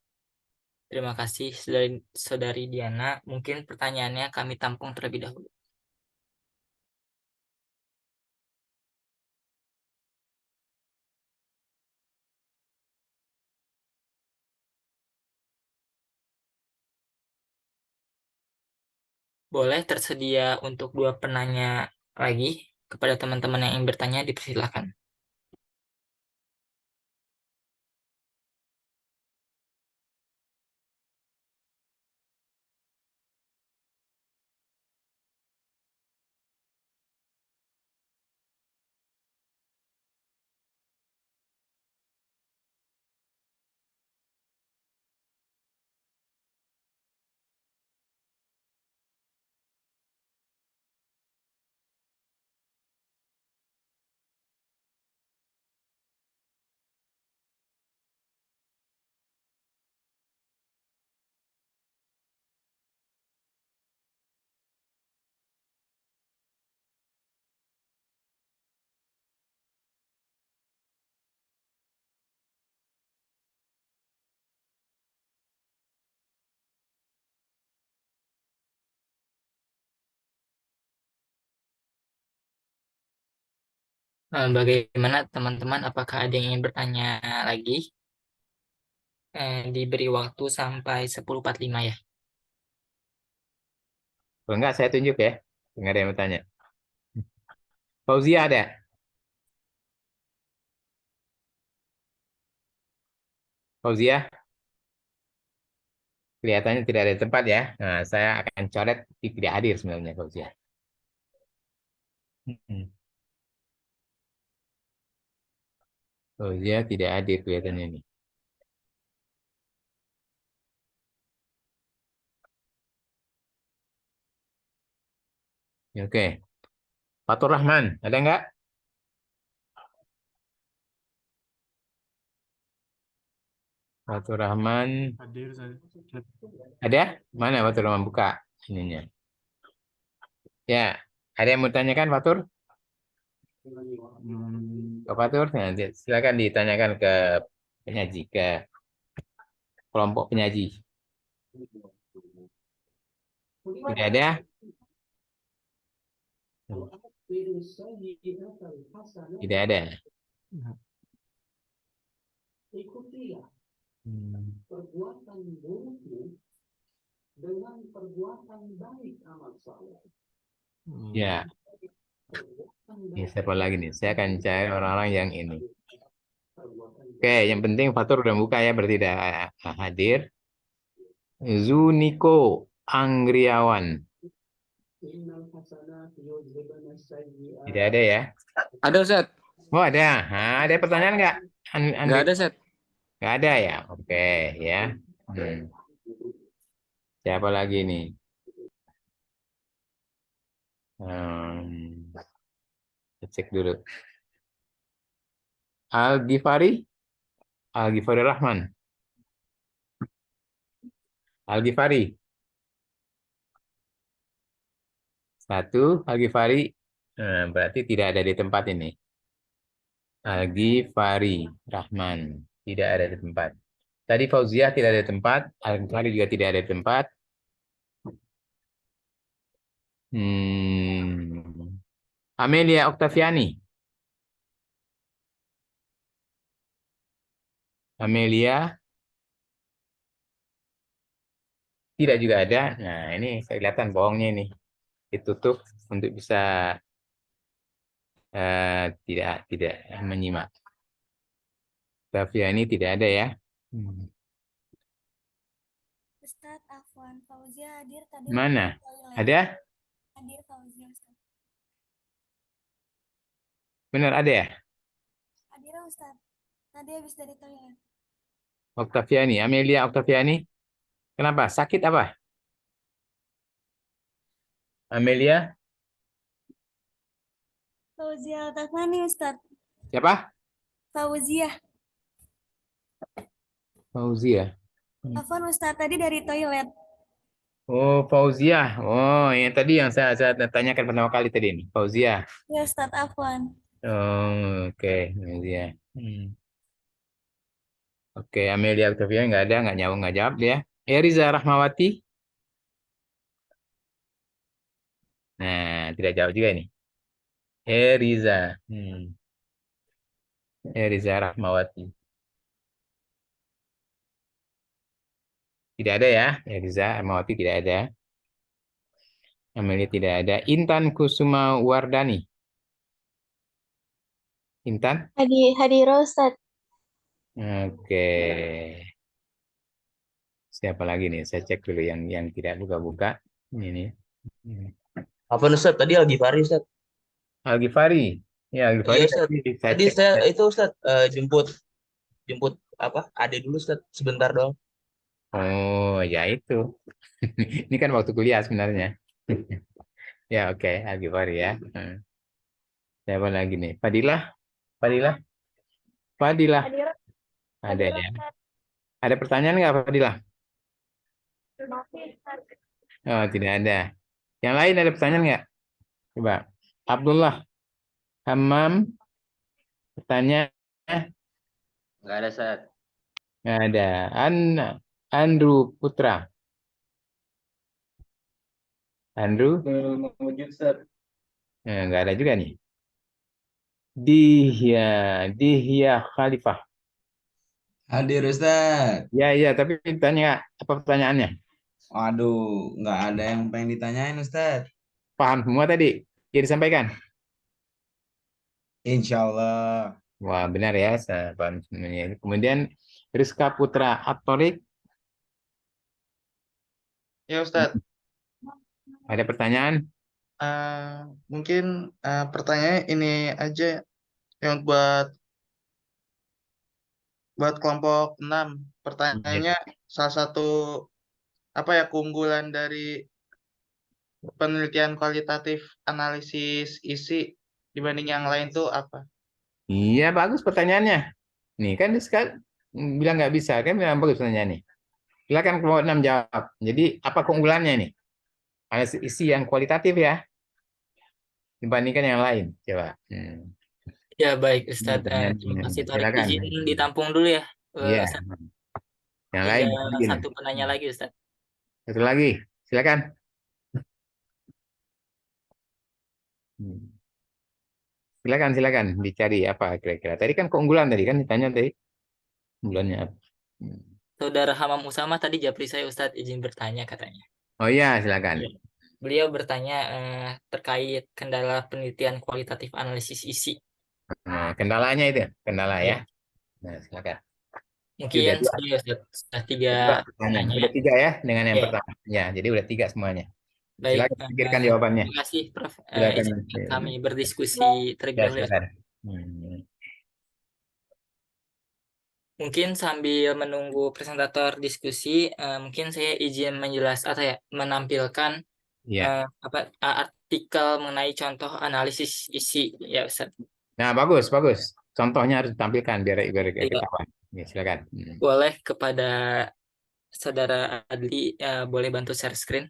[SPEAKER 2] Terima kasih saudari Diana. Mungkin pertanyaannya kami tampung terlebih dahulu. Boleh tersedia untuk 2 penanya lagi. Kepada teman-teman yang ingin bertanya, dipersilakan. Bagaimana teman-teman? Apakah ada yang ingin bertanya lagi? Diberi waktu sampai 10.45 ya.
[SPEAKER 1] Kalau enggak, saya tunjuk ya. Enggak ada yang bertanya. Fauzia ada? Fauziah, kelihatannya tidak ada tempat ya. Nah, saya akan coret tidak hadir sebenarnya Fauziah. Fauziah tidak hadir kelihatannya ini. Oke. Fatur Rahman, ada nggak? Fatur Rahman. Ada? Mana Fatur Rahman? Buka ininya. Ya, ada yang mau tanyakan Fatur? Ke Fatur? Nah, silakan ditanyakan ke penyaji, ke kelompok penyaji. Tidak ada? Tidak ada. Ya. Ini siapa lagi nih? Saya akan cari orang-orang yang ini. Oke, yang penting Fatur udah buka ya, berarti tidak hadir. Zuniko Anggriawan. Tidak ada ya?
[SPEAKER 2] Ada Ustaz?
[SPEAKER 1] Oh ada. Nah, ada pertanyaan nggak?
[SPEAKER 2] Nggak ada Ustaz.
[SPEAKER 1] Nggak ada ya? Oke ya. Siapa lagi nih? Cek dulu. Al-Ghifari Rahman. Al-Ghifari. Satu, Al-Ghifari. Berarti tidak ada di tempat ini. Al-Ghifari Rahman. Tidak ada di tempat. Tadi Fauziah tidak ada di tempat. Al-Ghifari juga tidak ada di tempat. Amelia Oktaviani. Amelia. Tidak juga ada. Nah, ini kelihatan bohongnya ini. Ditutup untuk bisa tidak menyimak. Oktaviani tidak ada ya.
[SPEAKER 8] Ustadz Afwan Fauzia hadir tadi.
[SPEAKER 1] Mana? Ada?
[SPEAKER 8] Hadir Fauzia Ustadz.
[SPEAKER 1] Benar ada ya?
[SPEAKER 8] Hadir Ustadz. Tadi habis dari toilet.
[SPEAKER 1] Oktaviani, Amelia Oktaviani. Kenapa? Sakit apa? Amelia?
[SPEAKER 8] Fauzia Tafani Ustadz.
[SPEAKER 1] Siapa?
[SPEAKER 8] Fauzia.
[SPEAKER 1] Fauzia.
[SPEAKER 8] Afwan Ustadz tadi dari toilet.
[SPEAKER 1] Oh, Fauzia. Oh, yang tadi yang saya tanyakan pertama kali tadi ini. Fauzia.
[SPEAKER 8] Ya Ustadz Afwan.
[SPEAKER 1] Oh, oke. Fauzia. Oke, Amelia Octavia nggak ada, nggak jawab dia. Eriza Rahmawati. Nah, tidak jawab juga ini. Eriza. Eriza Rahmawati. Tidak ada ya. Eriza Rahmawati tidak ada. Amelia tidak ada. Intan Kusuma Wardani. Intan?
[SPEAKER 8] Hadir Ustadz.
[SPEAKER 1] Oke. Siapa lagi nih? Saya cek dulu yang tidak buka-buka. Ini nih.
[SPEAKER 9] Apa Ustaz? Tadi Al-Ghifari Ustaz.
[SPEAKER 1] Al-Ghifari. Ya, Al-Ghifari
[SPEAKER 9] Iya, Ustaz. Tadi saya itu Ustaz jemput apa? Ade dulu Ustaz sebentar doang.
[SPEAKER 1] Oh, ya itu. Ini kan waktu kuliah sebenarnya. Ya, oke. Al-Ghifari ya. Siapa lagi nih? Fadilah. Fadilah. Fadilah. Ada ya. Ada pertanyaan nggak Fadilah? Oh, tidak ada. Yang lain ada pertanyaan nggak? Coba. Abdullah. Hammam. Pertanyaan.
[SPEAKER 9] Nggak ada Ustaz.
[SPEAKER 1] Nggak ada. Andrew Putra. Andrew.
[SPEAKER 9] Wujud Ustaz.
[SPEAKER 1] Nggak ada juga nih. Dihya Khalifah.
[SPEAKER 10] Hadir Ustaz.
[SPEAKER 1] Ya, tapi tanya apa pertanyaannya?
[SPEAKER 10] Waduh, nggak ada yang pengen ditanyain Ustaz.
[SPEAKER 1] Paham semua tadi? Ya disampaikan?
[SPEAKER 10] Insya Allah.
[SPEAKER 1] Wah, benar ya, saya paham semuanya. Kemudian Rizka Putra Atorik,
[SPEAKER 11] Ya Ustadz,
[SPEAKER 1] ada pertanyaan?
[SPEAKER 11] mungkin pertanyaannya ini aja yang buat kelompok 6. Pertanyaannya salah satu keunggulan dari penelitian kualitatif analisis isi dibanding yang lain tuh apa?
[SPEAKER 1] Iya, bagus pertanyaannya. Nih, kan Rizka bilang nggak bisa, kan bilang bagus pertanyaannya. Silakan kelompok 6 jawab. Jadi, apa keunggulannya ini? Analisis isi yang kualitatif ya, dibandingkan yang lain. Coba.
[SPEAKER 2] Ya baik Ustadz, terima kasih Torik.
[SPEAKER 1] Silakan.
[SPEAKER 2] Izin ditampung dulu ya,
[SPEAKER 1] Iya.
[SPEAKER 2] Ustadz.
[SPEAKER 1] Yang
[SPEAKER 2] Ada
[SPEAKER 1] lain.
[SPEAKER 2] satu penanya lagi Ustadz.
[SPEAKER 1] Satu lagi, silakan. Silakan dicari apa kira-kira. Tadi kan keunggulan tadi kan ditanya tadi. Keunggulannya apa?
[SPEAKER 2] Saudara Hamam Usama tadi japri saya Ustadz, izin bertanya katanya.
[SPEAKER 1] Oh iya, silakan.
[SPEAKER 2] Ya. Beliau bertanya terkait kendala penelitian kualitatif analisis isi.
[SPEAKER 1] Nah, kendalanya itu, kendala ya. Nah, silakan.
[SPEAKER 2] Mungkin sudah Ustadz, sudah 3 pertanyaan.
[SPEAKER 1] Udah 3 ya dengan yang
[SPEAKER 2] Ya.
[SPEAKER 1] pertama. Ya, jadi udah 3 semuanya.
[SPEAKER 2] Baik,
[SPEAKER 1] Silakan pikirkan jawabannya.
[SPEAKER 2] terima kasih Prof.
[SPEAKER 1] Silakan.
[SPEAKER 2] Izinkan kami berdiskusi terlebih
[SPEAKER 1] Ya,
[SPEAKER 2] dahulu.
[SPEAKER 1] silakan.
[SPEAKER 2] Mungkin sambil menunggu presentator diskusi, mungkin saya izin menampilkan artikel mengenai contoh analisis isi ya Ustaz.
[SPEAKER 1] Nah, bagus. Contohnya harus ditampilkan biar ketahuan. Ya, silakan.
[SPEAKER 2] Boleh kepada Saudara Adli, boleh bantu share screen?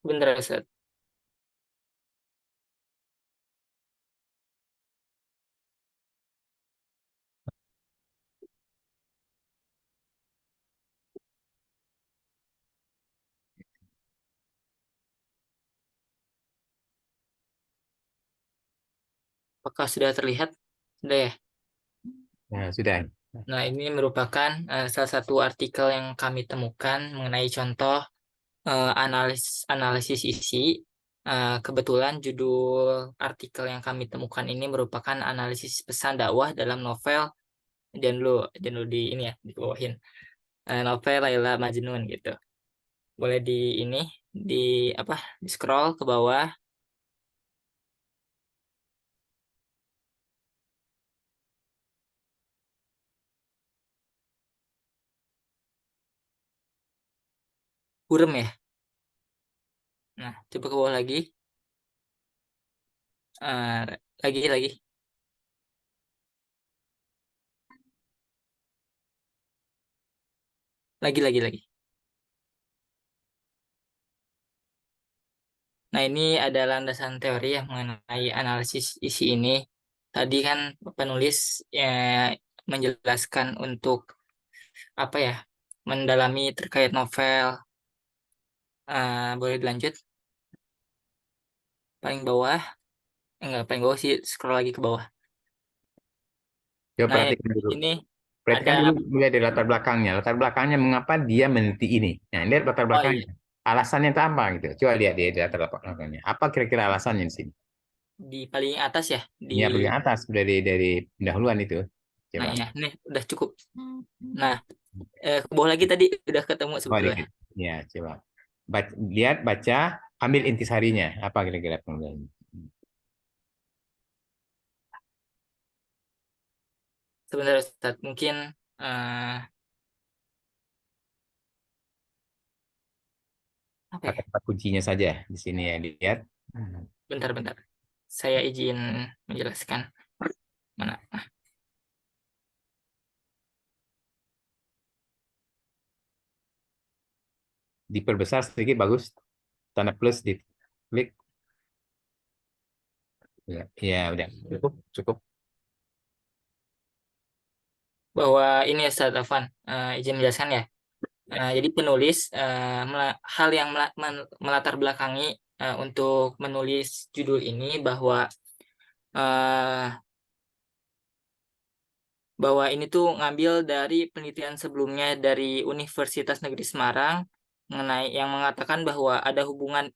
[SPEAKER 2] Bentar Ustaz. Apakah sudah terlihat? Sudah ya?
[SPEAKER 1] Ya, sudah.
[SPEAKER 2] Nah, ini merupakan salah satu artikel yang kami temukan mengenai contoh analisis isi. Kebetulan judul artikel yang kami temukan ini merupakan analisis pesan dakwah dalam novel jangan dulu di ini ya, dibawahin. Novel Laila Majnun gitu. Boleh di scroll ke bawah. Burem ya. Nah, coba ke bawah lagi. Lagi. Lagi. Nah, ini ada landasan teori yang mengenai analisis isi ini. Tadi kan penulis menjelaskan untuk mendalami terkait novel. Boleh dilanjut? Paling bawah. Paling bawah sih, scroll lagi ke bawah.
[SPEAKER 1] Coba perhatikan dulu. Perhatikan dulu mulai dari latar belakangnya. Latar belakangnya mengapa dia meneliti ini. Nah, lihat latar belakangnya. Alasannya itu apa gitu. Coba lihat di latar belakangnya. Apa kira-kira alasannya di sini?
[SPEAKER 2] Di paling atas ya?
[SPEAKER 1] Iya, paling atas dari pendahuluan itu. Coba.
[SPEAKER 2] Nah, ya, nih udah cukup. Nah, ke bawah lagi tadi udah ketemu sebetulnya.
[SPEAKER 1] Ya, coba. Baca, ambil intisarinya. Apa kira-kira pengertiannya?
[SPEAKER 2] Sebentar Ustaz, mungkin
[SPEAKER 1] kata kuncinya saja di sini ya, dilihat.
[SPEAKER 2] Bentar. Saya izin menjelaskan. Mana?
[SPEAKER 1] Diperbesar sedikit bagus. Tanda plus di klik. Ya, udah. Cukup.
[SPEAKER 2] Bahwa ini Ustaz Afan, izin menjelaskan ya. Jadi penulis hal yang melatar belakangi untuk menulis judul ini bahwa eh, bahwa ini tuh ngambil dari penelitian sebelumnya dari Universitas Negeri Semarang mengenai yang mengatakan bahwa ada hubungan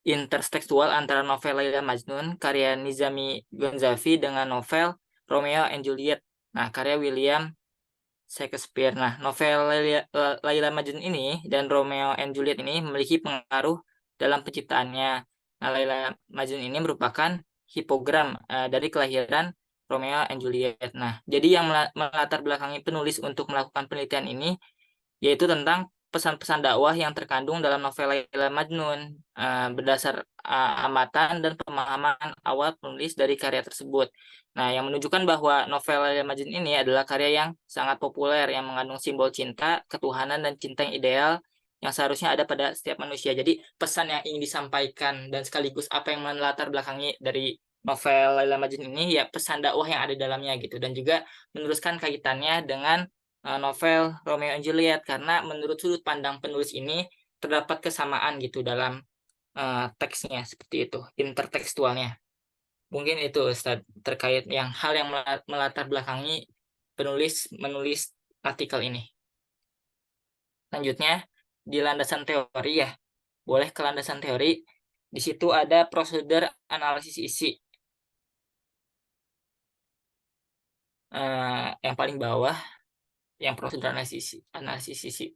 [SPEAKER 2] intertekstual antara novel Laila Majnun karya Nizami Gonzavi dengan novel Romeo and Juliet, nah karya William Shakespeare. Nah, novel Laila Majnun ini dan Romeo and Juliet ini memiliki pengaruh dalam penciptaannya. Nah, Laila Majnun ini merupakan hipogram dari kelahiran Romeo and Juliet. Nah, jadi yang melatar belakangi penulis untuk melakukan penelitian ini yaitu tentang pesan-pesan dakwah yang terkandung dalam novel Laila Majnun berdasar amatan dan pemahaman awal penulis dari karya tersebut. Nah, yang menunjukkan bahwa novel Laila Majnun ini adalah karya yang sangat populer yang mengandung simbol cinta, ketuhanan, dan cinta yang ideal yang seharusnya ada pada setiap manusia. Jadi, pesan yang ingin disampaikan dan sekaligus apa yang melatar belakangi dari novel Laila Majnun ini ya pesan dakwah yang ada dalamnya gitu, dan juga meneruskan kaitannya dengan novel Romeo and Juliet karena menurut sudut pandang penulis ini terdapat kesamaan gitu dalam teksnya seperti itu, intertekstualnya. Mungkin itu Ustaz, terkait yang hal yang melatar belakangi penulis menulis artikel ini. Selanjutnya di landasan teori ya, boleh ke landasan teori. Di situ ada prosedur analisis isi. Yang paling bawah yang prosedur analisis isi.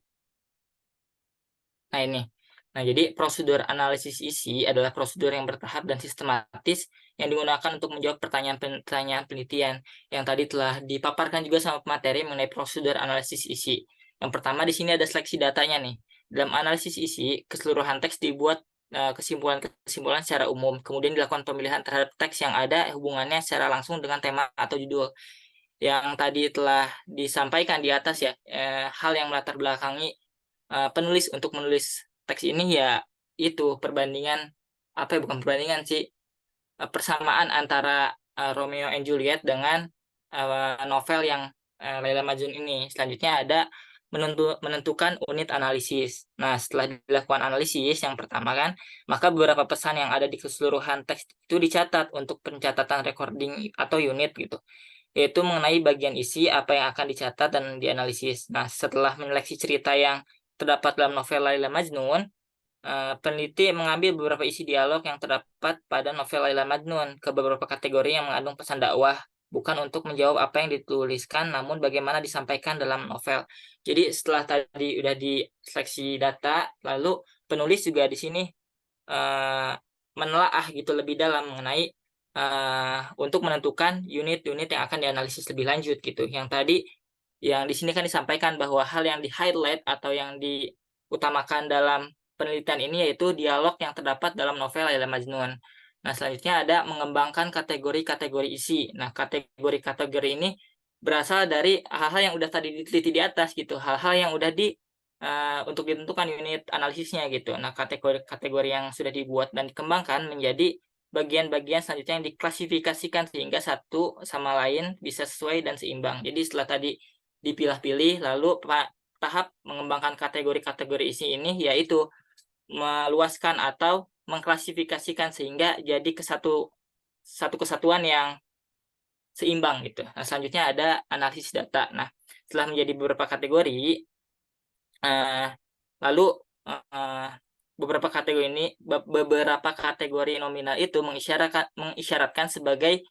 [SPEAKER 2] Nah, ini. Nah, jadi prosedur analisis isi adalah prosedur yang bertahap dan sistematis yang digunakan untuk menjawab pertanyaan-pertanyaan penelitian yang tadi telah dipaparkan juga sama materi mengenai prosedur analisis isi. Yang pertama di sini ada seleksi datanya nih. Dalam analisis isi, keseluruhan teks dibuat kesimpulan-kesimpulan secara umum, kemudian dilakukan pemilihan terhadap teks yang ada hubungannya secara langsung dengan tema atau judul. Yang tadi telah disampaikan di atas ya, hal yang melatar belakangi penulis untuk menulis teks ini ya itu perbandingan bukan perbandingan sih, persamaan antara Romeo and Juliet dengan novel yang Laila Majnun ini. Selanjutnya ada menentukan unit analisis. Nah, setelah dilakukan analisis yang pertama kan, maka beberapa pesan yang ada di keseluruhan teks itu dicatat untuk pencatatan recording atau unit gitu, yaitu mengenai bagian isi apa yang akan dicatat dan dianalisis. Nah, setelah menyeleksi cerita yang terdapat dalam novel Laila Majnun, peneliti mengambil beberapa isi dialog yang terdapat pada novel Laila Majnun ke beberapa kategori yang mengandung pesan dakwah, bukan untuk menjawab apa yang dituliskan, namun bagaimana disampaikan dalam novel. Jadi setelah tadi udah diseleksi data, lalu penulis juga di sini menelaah gitu lebih dalam mengenai untuk menentukan unit-unit yang akan dianalisis lebih lanjut gitu. Yang tadi yang di sini kan disampaikan bahwa hal yang di-highlight atau yang diutamakan dalam penelitian ini yaitu dialog yang terdapat dalam novel Laila Majnun. Nah, selanjutnya ada mengembangkan kategori-kategori isi. Nah, kategori-kategori ini berasal dari hal-hal yang udah tadi diteliti di atas gitu, hal-hal yang udah untuk ditentukan unit analisisnya gitu. Nah, kategori-kategori yang sudah dibuat dan dikembangkan menjadi bagian-bagian selanjutnya yang diklasifikasikan sehingga satu sama lain bisa sesuai dan seimbang. Jadi setelah tadi dipilah-pilih, lalu tahap mengembangkan kategori-kategori isi ini yaitu meluaskan atau mengklasifikasikan sehingga jadi satu kesatuan yang seimbang gitu. Nah, selanjutnya ada analisis data. Nah, setelah menjadi beberapa kategori, lalu beberapa kategori nominal itu mengisyaratkan sebagai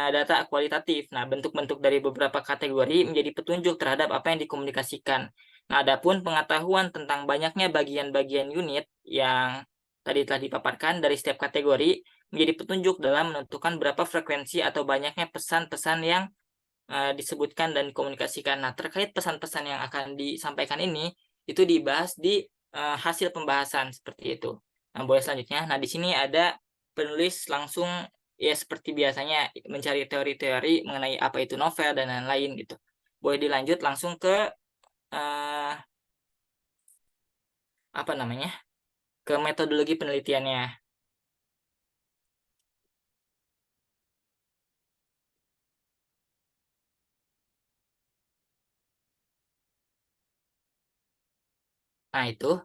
[SPEAKER 2] data kualitatif. Nah, bentuk-bentuk dari beberapa kategori menjadi petunjuk terhadap apa yang dikomunikasikan. Nah, adapun pengetahuan tentang banyaknya bagian-bagian unit yang tadi telah dipaparkan dari setiap kategori menjadi petunjuk dalam menentukan berapa frekuensi atau banyaknya pesan-pesan yang disebutkan dan dikomunikasikan. Nah, terkait pesan-pesan yang akan disampaikan ini, itu dibahas di hasil pembahasan seperti itu. Nah, boleh selanjutnya. Nah, di sini ada penulis langsung ya seperti biasanya mencari teori-teori mengenai apa itu novel dan lain-lain gitu. Boleh dilanjut langsung ke ke metodologi penelitiannya. Nah, itu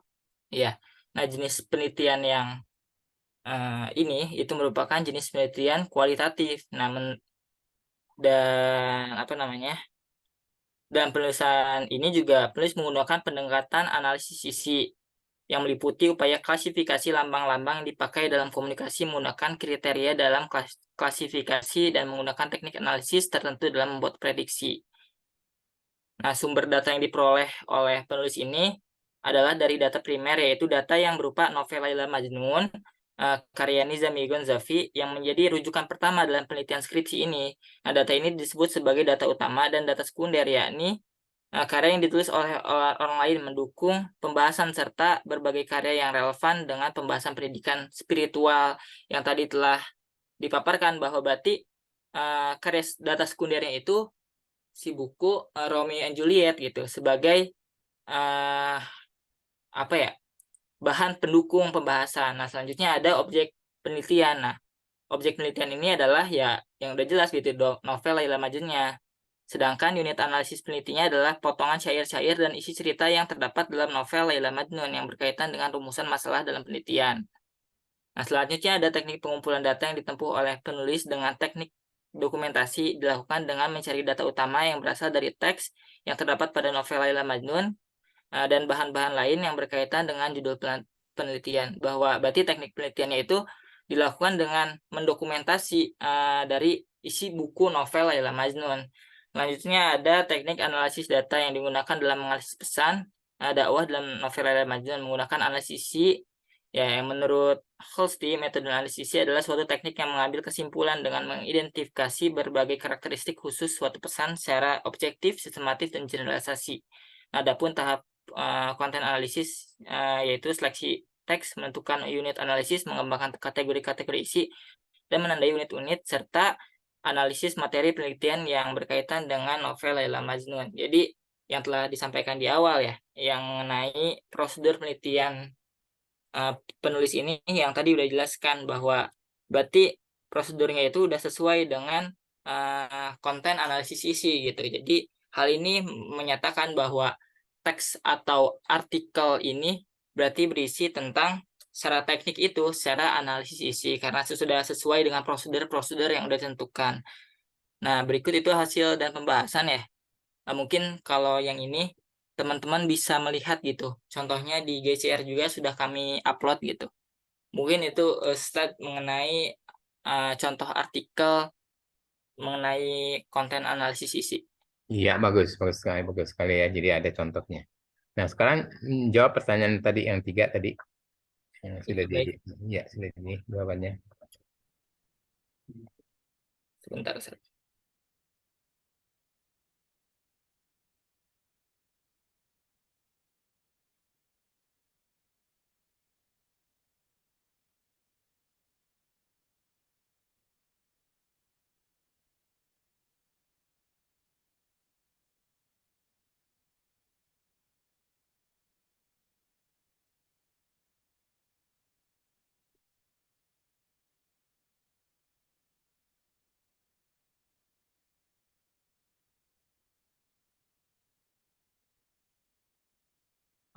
[SPEAKER 2] ya. Nah, jenis penelitian yang ini itu merupakan jenis penelitian kualitatif. Nah, dan apa namanya? Dan penulisan ini juga penulis menggunakan pendekatan analisis isi yang meliputi upaya klasifikasi lambang-lambang dipakai dalam komunikasi menggunakan kriteria dalam klasifikasi dan menggunakan teknik analisis tertentu dalam membuat prediksi. Nah, sumber data yang diperoleh oleh penulis ini adalah dari data primer, yaitu data yang berupa novel Laila Majnun, karya Nizami Gonzavi, yang menjadi rujukan pertama dalam penelitian skripsi ini. Nah, data ini disebut sebagai data utama dan data sekunder, yakni karya yang ditulis oleh orang lain mendukung pembahasan serta berbagai karya yang relevan dengan pembahasan pendidikan spiritual yang tadi telah dipaparkan, bahwa berarti karya data sekundernya itu si buku Romeo and Juliet gitu sebagai apa ya, bahan pendukung pembahasan. Nah, selanjutnya ada objek penelitian. Nah, objek penelitian ini adalah ya yang udah jelas gitu, novel Laila Majnunnya. Sedangkan unit analisis penelitiannya adalah potongan syair-syair dan isi cerita yang terdapat dalam novel Laila Majnun yang berkaitan dengan rumusan masalah dalam penelitian. Nah, selanjutnya ada teknik pengumpulan data yang ditempuh oleh penulis dengan teknik dokumentasi dilakukan dengan mencari data utama yang berasal dari teks yang terdapat pada novel Laila Majnun dan bahan-bahan lain yang berkaitan dengan judul penelitian. Bahwa berarti teknik penelitiannya itu dilakukan dengan mendokumentasi dari isi buku novel Laila Majnun. Selanjutnya ada teknik analisis data yang digunakan dalam menganalisis pesan dakwah dalam novel Laila Majnun menggunakan analisis isi. Ya, yang menurut Holsti, metode analisis adalah suatu teknik yang mengambil kesimpulan dengan mengidentifikasi berbagai karakteristik khusus suatu pesan secara objektif, sistematis, dan generalisasi. Adapun tahap konten analisis yaitu seleksi teks, menentukan unit analisis, mengembangkan kategori-kategori isi, dan menandai unit-unit, serta analisis materi penelitian yang berkaitan dengan novel Laila Majnun. Jadi, yang telah disampaikan di awal ya, yang mengenai prosedur penelitian penulis ini yang tadi udah jelaskan, bahwa berarti prosedurnya itu udah sesuai dengan konten analisis isi gitu. Jadi hal ini menyatakan bahwa teks atau artikel ini berarti berisi tentang secara teknik itu secara analisis isi karena sudah sesuai dengan prosedur-prosedur yang udah ditentukan. Nah, berikut itu hasil dan pembahasan ya. Nah, mungkin kalau yang ini teman-teman bisa melihat gitu. Contohnya di GCR juga sudah kami upload gitu. Mungkin itu slide mengenai contoh artikel mengenai konten analisis isi.
[SPEAKER 1] Iya, bagus sekali ya. Jadi ada contohnya. Nah, sekarang jawab pertanyaan tadi yang 3 tadi. Sudah
[SPEAKER 2] Baik.
[SPEAKER 1] sudah di jawabannya.
[SPEAKER 2] Sebentar, Ustaz.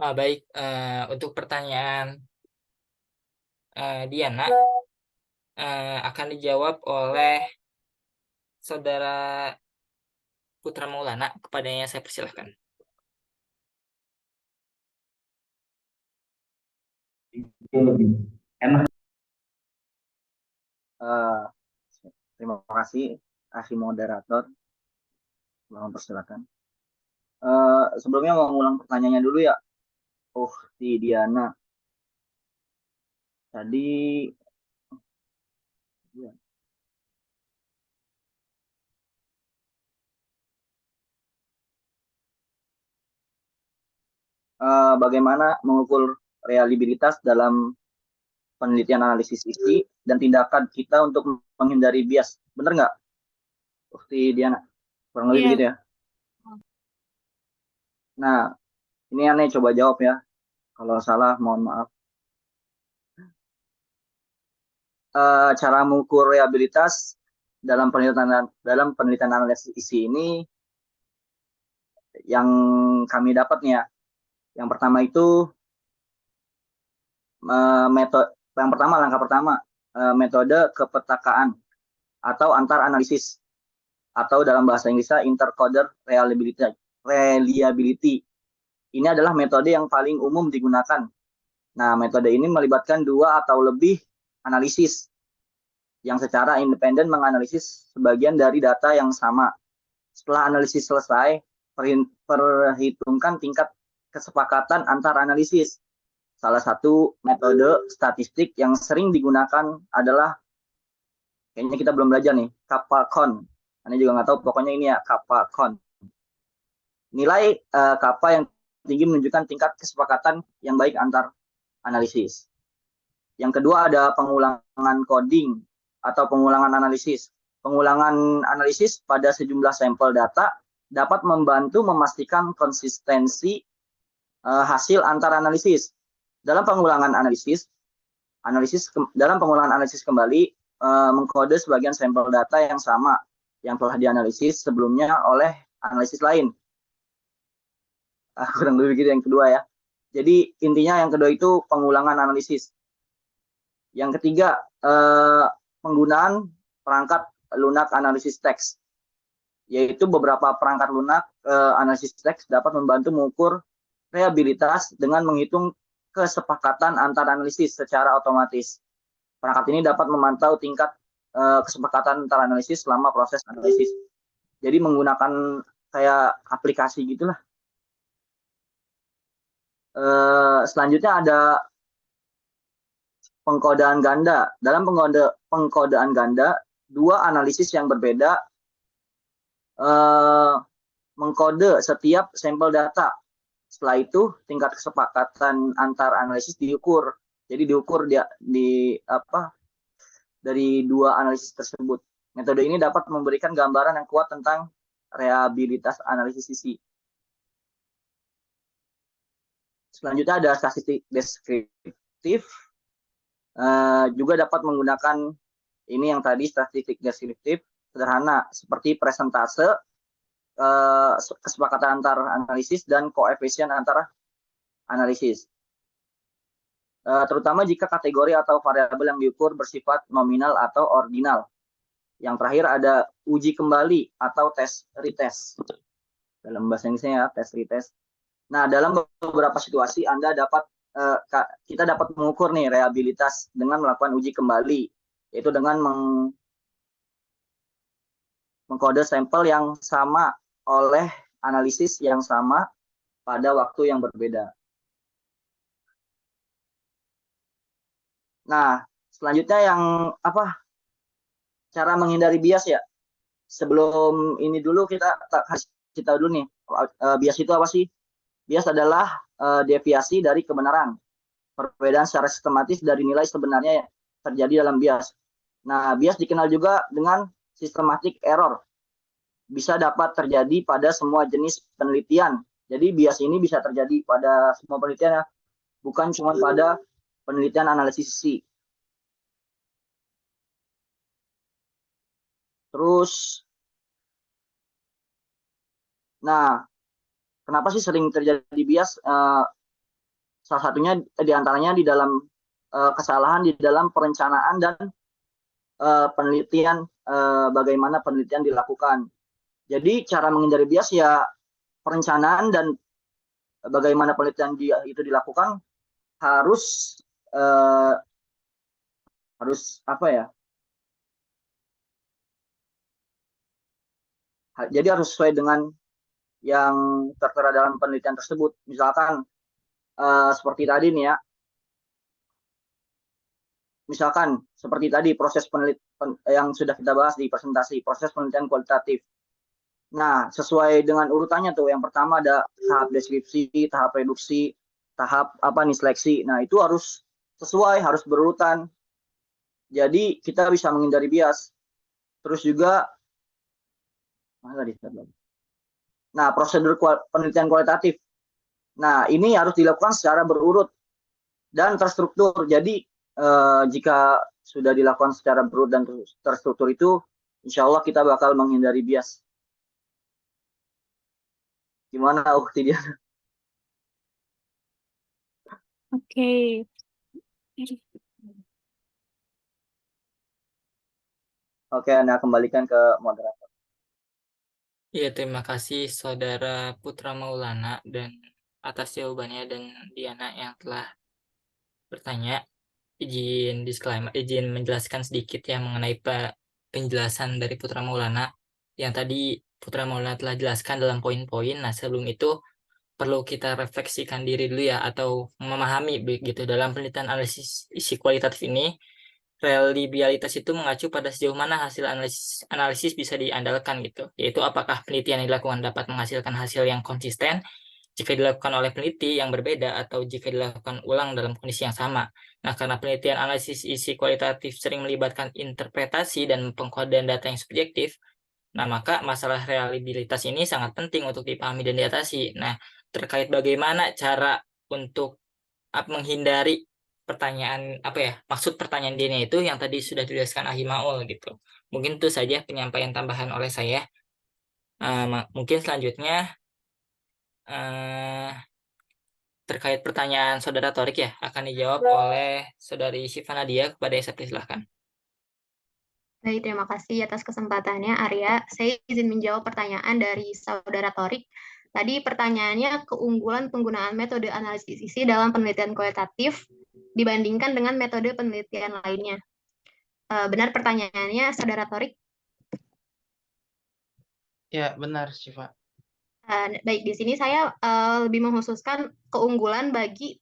[SPEAKER 2] Baik, untuk pertanyaan Diana akan dijawab oleh Saudara Putra Maulana. Kepadanya saya persilahkan.
[SPEAKER 5] Terima kasih, moderator. Mohon persilakan. Sebelumnya mau ngulang pertanyaannya dulu ya. Di Diana. Tadi ya. Bagaimana mengukur reliabilitas dalam penelitian analisis isi dan tindakan kita untuk menghindari bias. Benar nggak? Diana, kurang lebih begitu ya. Nah, ini aneh coba jawab ya. Kalau salah, mohon maaf. Cara mengukur reliabilitas dalam penelitian analisis isi ini yang kami dapat nih ya. Yang pertama itu langkah pertama, metode kepetakaan atau antar analisis, atau dalam bahasa Inggrisnya intercoder reliability. Ini adalah metode yang paling umum digunakan. Nah, metode ini melibatkan 2 atau lebih analisis yang secara independen menganalisis sebagian dari data yang sama. Setelah analisis selesai, perhitungkan tingkat kesepakatan antar analisis. Salah satu metode statistik yang sering digunakan adalah, kayaknya kita belum belajar nih, kappa-con. Anda juga nggak tahu, pokoknya ini ya, kappa-con. Nilai kappa yang tinggi menunjukkan tingkat kesepakatan yang baik antar analisis. Yang kedua ada pengulangan coding atau pengulangan analisis. Pengulangan analisis pada sejumlah sampel data dapat membantu memastikan konsistensi hasil antar analisis. Dalam pengulangan analisis kembali mengkode sebagian sampel data yang sama yang telah dianalisis sebelumnya oleh analisis lain. Kurang lebih begitu yang kedua ya. Jadi intinya yang kedua itu pengulangan analisis. Yang ketiga, penggunaan perangkat lunak analisis teks, yaitu beberapa perangkat lunak analisis teks dapat membantu mengukur reliabilitas dengan menghitung kesepakatan antar analisis secara otomatis. Perangkat ini dapat memantau tingkat kesepakatan antar analisis selama proses analisis. Jadi menggunakan kayak aplikasi gitulah. Selanjutnya ada pengkodaan ganda. Dalam pengkodaan ganda, 2 analisis yang berbeda mengkode setiap sampel data. Setelah itu tingkat kesepakatan antar analisis diukur. Jadi diukur dari 2 analisis tersebut. Metode ini dapat memberikan gambaran yang kuat tentang reliabilitas analisis isi. Selanjutnya ada statistik deskriptif. Juga dapat menggunakan ini yang tadi statistik deskriptif sederhana seperti persentase, kesepakatan antar analisis, dan koefisien antara analisis. Terutama jika kategori atau variabel yang diukur bersifat nominal atau ordinal. Yang terakhir ada uji kembali atau tes retest. Dalam bahasa Inggrisnya ya, tes retest. Nah, dalam beberapa situasi kita dapat mengukur nih reliabilitas dengan melakukan uji kembali, yaitu dengan mengkode sampel yang sama oleh analisis yang sama pada waktu yang berbeda. Nah, selanjutnya yang cara menghindari bias ya. Sebelum ini dulu kita kasih tahu dulu nih, bias itu apa sih? Bias adalah deviasi dari kebenaran. Perbedaan secara sistematis dari nilai sebenarnya yang terjadi dalam bias. Nah, bias dikenal juga dengan systematic error. Bisa dapat terjadi pada semua jenis penelitian. Jadi bias ini bisa terjadi pada semua penelitian ya, bukan cuma pada penelitian analisis isi. Terus, nah, kenapa sih sering terjadi bias? Salah satunya diantaranya di dalam kesalahan di dalam perencanaan dan penelitian, bagaimana penelitian dilakukan. Jadi cara menghindari bias ya perencanaan dan bagaimana penelitian itu dilakukan harus apa ya? Jadi harus sesuai dengan yang tertera dalam penelitian tersebut. Misalkan seperti tadi nih ya. Misalkan seperti tadi proses penelitian yang sudah kita bahas di presentasi, proses penelitian kualitatif. Nah, sesuai dengan urutannya tuh, yang pertama ada tahap deskripsi, tahap reduksi, tahap seleksi. Nah, itu harus sesuai, harus berurutan. Jadi kita bisa menghindari bias. Terus juga prosedur penelitian kualitatif. Nah, ini harus dilakukan secara berurut dan terstruktur. Jadi jika sudah dilakukan secara berurut dan terstruktur itu, insya Allah kita bakal menghindari bias. Gimana Ukti dia?
[SPEAKER 7] Oke.
[SPEAKER 5] Oke, Anda kembalikan ke moderator.
[SPEAKER 2] Iya, terima kasih Saudara Putra Maulana dan atas jawabannya dan Diana yang telah bertanya. Izin menjelaskan sedikit ya mengenai penjelasan dari Putra Maulana. Yang tadi Putra Maulana telah jelaskan dalam poin-poin. Nah, sebelum itu perlu kita refleksikan diri dulu ya, atau memahami begitu dalam penelitian analisis isi kualitatif ini. Reliabilitas itu mengacu pada sejauh mana hasil analisis bisa diandalkan gitu, yaitu apakah penelitian yang dilakukan dapat menghasilkan hasil yang konsisten jika dilakukan oleh peneliti yang berbeda atau jika dilakukan ulang dalam kondisi yang sama. Nah, karena penelitian analisis isi kualitatif sering melibatkan interpretasi dan pengkodean data yang subjektif, nah maka masalah reliabilitas ini sangat penting untuk dipahami dan diatasi. Nah, terkait bagaimana cara untuk menghindari pertanyaan maksud pertanyaan Dina itu yang tadi sudah dijelaskan Ahimaul gitu. Mungkin itu saja penyampaian tambahan oleh saya. Mungkin selanjutnya terkait pertanyaan Saudara Torik ya akan dijawab oleh Saudari Syifa Nadia. Kepada Septi, silahkan.
[SPEAKER 6] Baik, terima kasih atas kesempatannya, Arya. Saya izin menjawab pertanyaan dari Saudara Torik. Tadi pertanyaannya keunggulan penggunaan metode analisis isi dalam penelitian kualitatif dibandingkan dengan metode penelitian lainnya. Benar pertanyaannya, Saudara Torik?
[SPEAKER 11] Ya, benar, Syifa.
[SPEAKER 6] Baik, di sini saya lebih mengkhususkan keunggulan bagi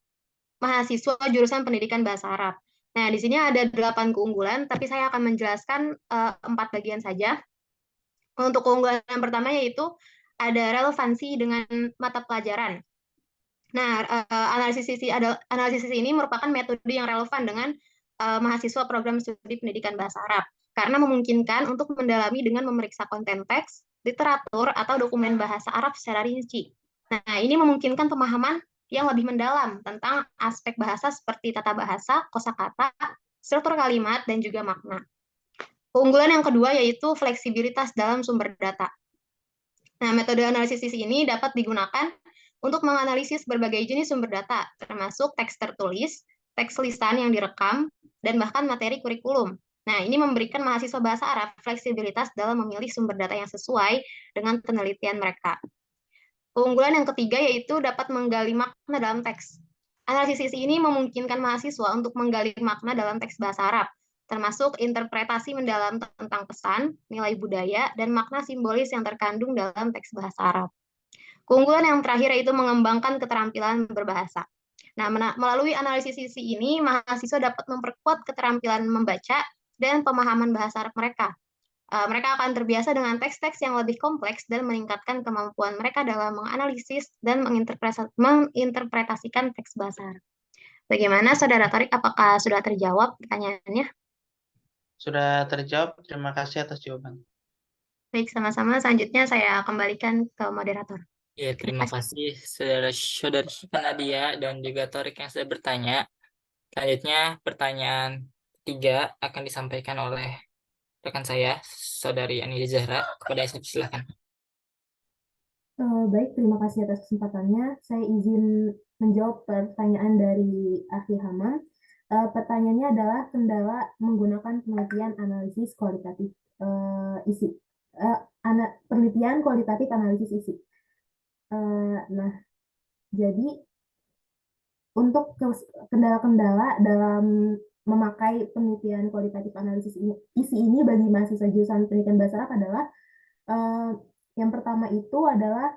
[SPEAKER 6] mahasiswa jurusan pendidikan bahasa Arab. Nah, di sini ada 8 keunggulan, tapi saya akan menjelaskan 4 bagian saja. Untuk keunggulan yang pertama yaitu ada relevansi dengan mata pelajaran. Nah, analisis ini merupakan metode yang relevan dengan mahasiswa program studi pendidikan bahasa Arab, karena memungkinkan untuk mendalami dengan memeriksa konten teks, literatur, atau dokumen bahasa Arab secara rinci. Nah, ini memungkinkan pemahaman yang lebih mendalam tentang aspek bahasa seperti tata bahasa, kosakata, struktur kalimat, dan juga makna. Keunggulan yang kedua yaitu fleksibilitas dalam sumber data. Nah, metode analisis ini dapat digunakan untuk menganalisis berbagai jenis sumber data, termasuk teks tertulis, teks lisan yang direkam, dan bahkan materi kurikulum. Nah, ini memberikan mahasiswa bahasa Arab fleksibilitas dalam memilih sumber data yang sesuai dengan penelitian mereka. Keunggulan yang ketiga yaitu dapat menggali makna dalam teks. Analisis ini memungkinkan mahasiswa untuk menggali makna dalam teks bahasa Arab, termasuk interpretasi mendalam tentang pesan, nilai budaya, dan makna simbolis yang terkandung dalam teks bahasa Arab. Keunggulan yang terakhir yaitu mengembangkan keterampilan berbahasa. Nah, melalui analisis isi ini, mahasiswa dapat memperkuat keterampilan membaca dan pemahaman bahasa Arab mereka. Mereka akan terbiasa dengan teks-teks yang lebih kompleks dan meningkatkan kemampuan mereka dalam menganalisis dan menginterpretasikan teks bahasa Arab. Bagaimana, Saudara Torik? Apakah sudah terjawab pertanyaannya?
[SPEAKER 11] Sudah terjawab. Terima kasih atas jawaban.
[SPEAKER 6] Baik, sama-sama. Selanjutnya saya kembalikan ke moderator.
[SPEAKER 2] Ya, terima kasih Saudara Syifa Nadia dan juga Torik yang sudah bertanya. Selanjutnya pertanyaan ketiga akan disampaikan oleh rekan saya, Saudari Ani Zahra. Kepada saya, silakan.
[SPEAKER 3] Baik, terima kasih atas kesempatannya. Saya izin menjawab pertanyaan dari Akhi Hamam. Pertanyaannya adalah kendala menggunakan penelitian analisis kualitatif isi. Penelitian kualitatif analisis isi. Nah, jadi untuk kendala-kendala dalam memakai penelitian kualitatif analisis isi ini bagi mahasiswa jurusan pendidikan bahasa Arab adalah yang pertama itu adalah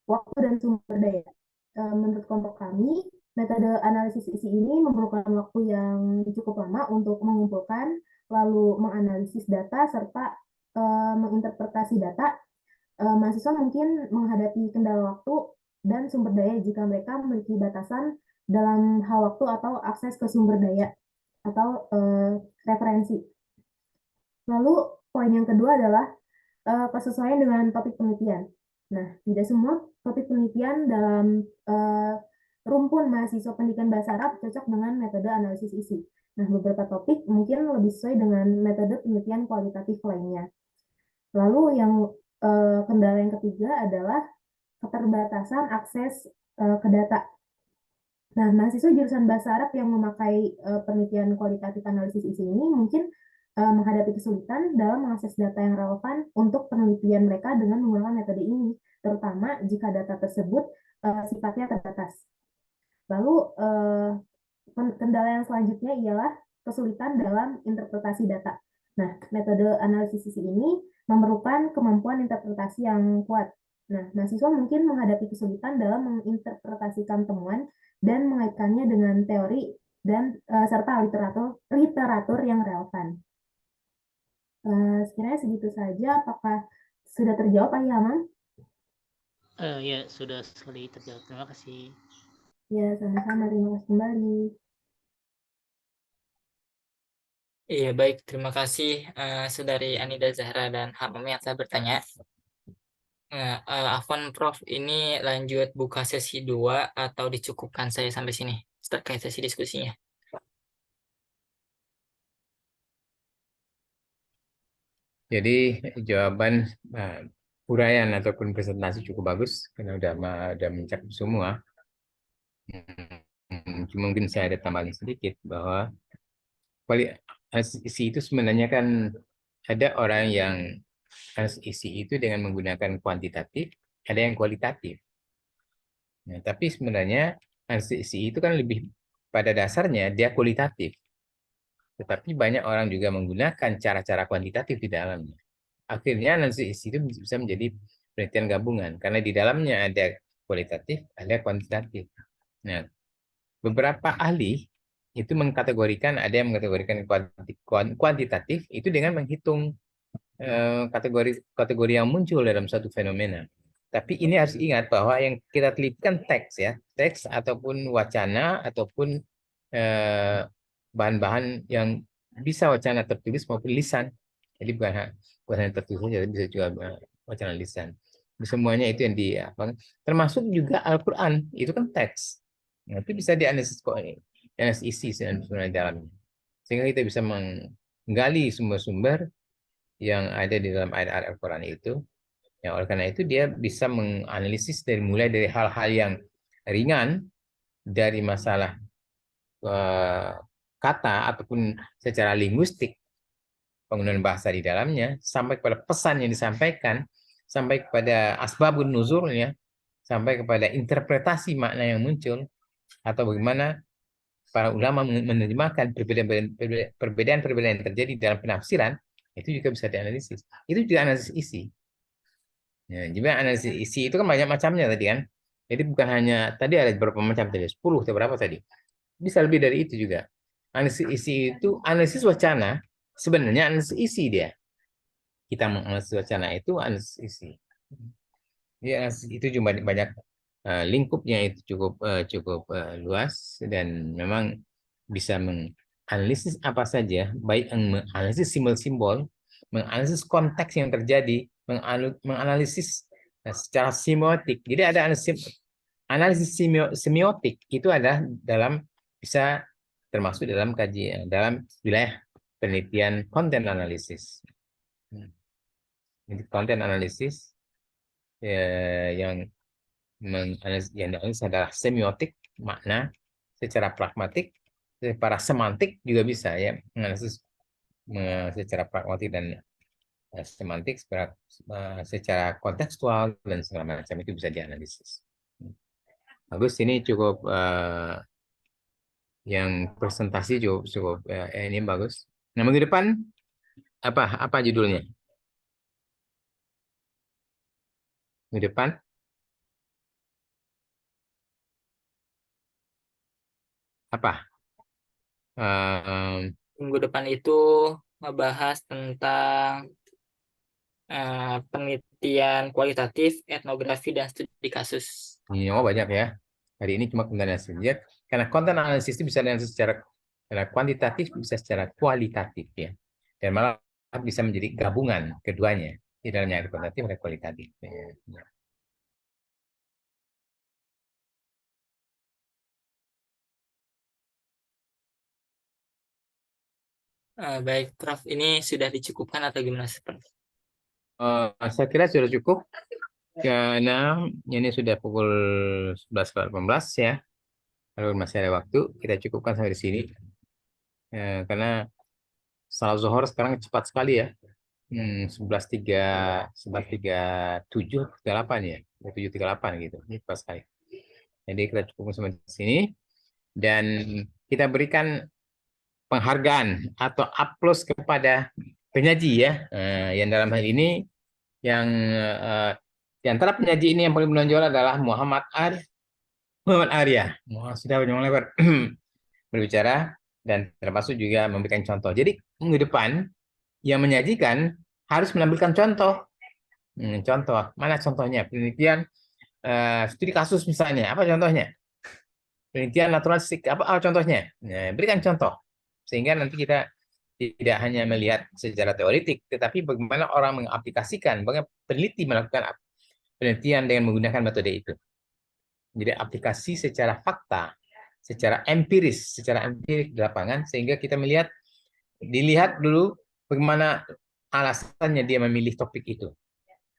[SPEAKER 3] waktu dan sumber daya. Menurut kelompok kami, metode analisis isi ini memerlukan waktu yang cukup lama untuk mengumpulkan, lalu menganalisis data, serta menginterpretasi data. Mahasiswa mungkin menghadapi kendala waktu dan sumber daya jika mereka memiliki batasan dalam hal waktu atau akses ke sumber daya atau referensi. Lalu poin yang kedua adalah kesesuaian dengan topik penelitian. Nah, tidak semua topik penelitian dalam rumpun mahasiswa pendidikan bahasa Arab cocok dengan metode analisis isi. Nah, beberapa topik mungkin lebih sesuai dengan metode penelitian kualitatif lainnya. Lalu yang kendala yang ketiga adalah keterbatasan akses ke data. Nah, mahasiswa jurusan bahasa Arab yang memakai penelitian kualitatif analisis isi ini mungkin menghadapi kesulitan dalam mengakses data yang relevan untuk penelitian mereka dengan menggunakan metode ini, terutama jika data tersebut sifatnya terbatas. Lalu kendala yang selanjutnya ialah kesulitan dalam interpretasi data. Nah, metode analisis sisi ini memerlukan kemampuan interpretasi yang kuat. Nah, mahasiswa mungkin menghadapi kesulitan dalam menginterpretasikan temuan dan mengaitkannya dengan teori dan serta literatur yang relevan. Sekiranya segitu saja. Apakah sudah terjawab, Pak Ilham?
[SPEAKER 12] Ya, sudah sekali terjawab. Terima kasih.
[SPEAKER 3] Ya, sama-sama. Terima kasih kembali.
[SPEAKER 2] Iya, baik. Terima kasih Saudari Anida Zahra dan Hamam yang telah bertanya. Afwan, Prof, ini lanjut buka sesi 2 atau dicukupkan saya sampai sini terkait sesi diskusinya?
[SPEAKER 1] Jadi jawaban uraian ataupun presentasi cukup bagus karena udah mencakup semua. Cuma mungkin saya ada tambahan sedikit bahwa isi itu sebenarnya kan ada orang yang isi itu dengan menggunakan kuantitatif, ada yang kualitatif. Nah, tapi sebenarnya isi itu kan lebih pada dasarnya dia kualitatif. Tetapi banyak orang juga menggunakan cara-cara kuantitatif di dalamnya. Akhirnya analisis isi itu bisa menjadi penelitian gabungan karena di dalamnya ada kualitatif, ada kuantitatif. Nah, beberapa ahli itu mengkategorikan, ada yang mengkategorikan kuantitatif itu dengan menghitung kategori yang muncul dalam satu fenomena. Tapi ini harus ingat bahwa yang kita telitikan teks ya, teks ataupun wacana ataupun bahan-bahan yang bisa wacana tertulis maupun lisan. Jadi bukan hanya tertulis saja, bisa juga wacana lisan. Semuanya itu yang termasuk juga Al-Quran, itu kan teks. Nah, itu bisa dianalisis isi sebenarnya dalamnya. Sehingga kita bisa menggali sumber-sumber yang ada di dalam ayat-ayat Al-Quran itu. Ya, oleh karena itu dia bisa menganalisis mulai dari hal-hal yang ringan, dari masalah kata ataupun secara linguistik, penggunaan bahasa di dalamnya, sampai kepada pesan yang disampaikan, sampai kepada asbabun nuzulnya, sampai kepada interpretasi makna yang muncul, atau bagaimana para ulama menerjemahkan perbedaan-perbedaan yang terjadi dalam penafsiran, itu juga bisa dianalisis. Itu juga analisis isi. Ya, juga analisis isi itu kan banyak macamnya tadi kan. Jadi bukan hanya, tadi ada berapa macam tadi? 10 atau berapa tadi? Bisa lebih dari itu juga. Analisis isi itu, analisis wacana, sebenarnya analisis isi dia. Kita menganalisis wacana itu analisis isi. Ya, itu cuma banyak lingkupnya itu cukup luas dan memang bisa menganalisis apa saja, baik menganalisis simbol-simbol, menganalisis konteks yang terjadi, menganalisis secara semiotik. Jadi ada analisis semiotik itu ada bisa termasuk dalam kajian dalam wilayah penelitian konten analisis. Jadi konten analisis yang dianalisis adalah semiotik, makna secara pragmatik, secara semantik juga bisa ya, menganalisis secara pragmatik dan semantik, secara kontekstual dan segala macam itu bisa dianalisis. Bagus, ini cukup yang presentasi cukup ini bagus. Nah, minggu depan apa judulnya? Minggu depan apa?
[SPEAKER 2] Minggu depan itu membahas tentang penelitian kualitatif, etnografi, dan studi kasus.
[SPEAKER 1] Ini banyak ya. Hari ini cuma konten analisis. Karena konten analisis itu bisa dianalisis secara kuantitatif, bisa secara kualitatif ya. Dan malah bisa menjadi gabungan keduanya. Di dalamnya ada kuantitatif dan kualitatif. Ya.
[SPEAKER 2] Baik, Prof. Ini sudah dicukupkan atau gimana?
[SPEAKER 1] Saya kira sudah cukup. Karena ini sudah pukul 11.18 ya. Kalau masih ada waktu, kita cukupkan sampai di sini. Karena salat zuhur sekarang cepat sekali ya. 11.37, 38 ya. 7.38 gitu. Ini cepat sekali. Jadi kita cukup sampai di sini. Dan kita berikan penghargaan atau aplaus kepada penyaji ya. Yang dalam hal ini yang di antara penyaji ini yang paling menonjol adalah Muhammad Arya. Sudah panjang lebar berbicara dan termasuk juga memberikan contoh. Jadi minggu depan yang menyajikan harus menampilkan contoh. Contoh, mana contohnya? Penelitian studi kasus misalnya, apa contohnya? Penelitian naturalistik, apa contohnya? Berikan contoh. Sehingga nanti kita tidak hanya melihat secara teoretik, tetapi bagaimana orang mengaplikasikan, bagaimana peneliti melakukan penelitian dengan menggunakan metode itu. Jadi aplikasi secara fakta, secara empiris di lapangan, sehingga kita dilihat dulu bagaimana alasannya dia memilih topik itu.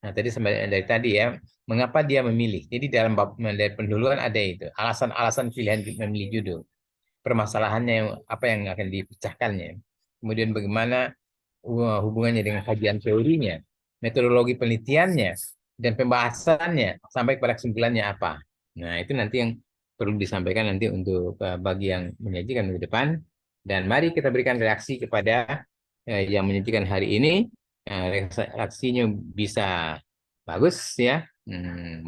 [SPEAKER 1] Nah, tadi dari tadi ya, mengapa dia memilih. Jadi dalam bab dari pendahuluan ada itu, alasan-alasan pilihan memilih judul. Permasalahannya apa yang akan dipecahkannya. Kemudian bagaimana hubungannya dengan kajian teorinya, metodologi penelitiannya, dan pembahasannya sampai pada kesimpulannya apa. Nah, itu nanti yang perlu disampaikan nanti untuk bagi yang menyajikan minggu depan. Dan mari kita berikan reaksi kepada yang menyajikan hari ini. Reaksinya bisa bagus ya,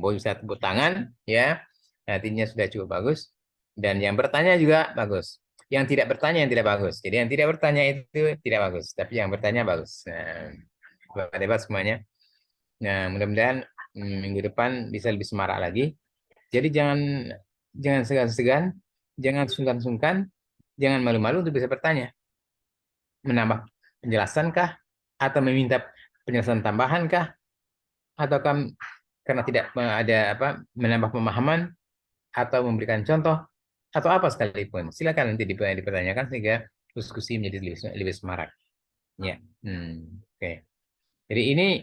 [SPEAKER 1] bisa tepuk tangan ya, artinya sudah cukup bagus. Dan yang bertanya juga bagus. Yang tidak bertanya yang tidak bagus. Jadi yang tidak bertanya itu tidak bagus, tapi yang bertanya bagus. Nah, hebat semuanya. Nah, mudah-mudahan minggu depan bisa lebih semarak lagi. Jadi jangan segan-segan, jangan sungkan-sungkan, jangan malu-malu untuk bisa bertanya. Menambah penjelasan kah? Atau meminta penjelasan tambahan kah? Atau karena tidak ada menambah pemahaman atau memberikan contoh atau apa sekalipun, silakan nanti dipertanyakan sehingga diskusi menjadi lebih semarak. Ya, oke. Jadi ini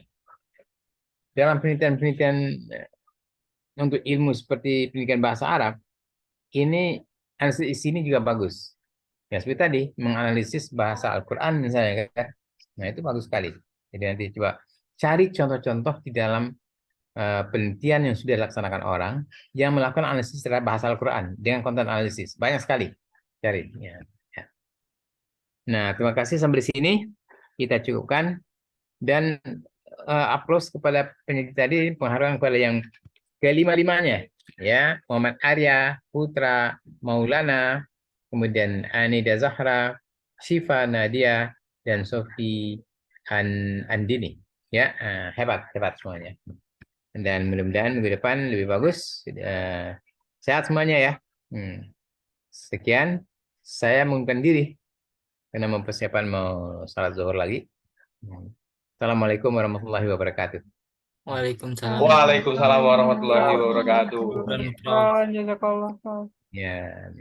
[SPEAKER 1] dalam penelitian-penelitian untuk ilmu seperti pendidikan bahasa Arab, ini analisis ini juga bagus. Ya seperti tadi menganalisis bahasa Al-Quran misalnya kan, nah itu bagus sekali. Jadi nanti coba cari contoh-contoh di dalam penelitian yang sudah dilaksanakan orang yang melakukan analisis terhadap bahasa Al-Quran dengan konten analisis. Banyak sekali. Cari. Ya. Nah, terima kasih sampai di sini. Kita cukupkan. Dan aplaus kepada penyaji tadi, penghargaan kepada yang kelima-limanya. Ya, Muhammad Arya, Putra, Maulana, kemudian Anida Zahra, Syifa Nadia, dan Sofi Andini. Ya, hebat semuanya. Dan mudah-mudahan minggu depan lebih bagus. Sehat semuanya ya. Sekian, saya mengundurkan diri karena mempersiapkan mau salat zuhur lagi. Assalamualaikum warahmatullahi wabarakatuh.
[SPEAKER 2] Waalaikumsalam.
[SPEAKER 13] Waalaikumsalam warahmatullahi wabarakatuh.
[SPEAKER 2] Syukran, Prof.
[SPEAKER 7] Jazakallah.
[SPEAKER 1] Ya.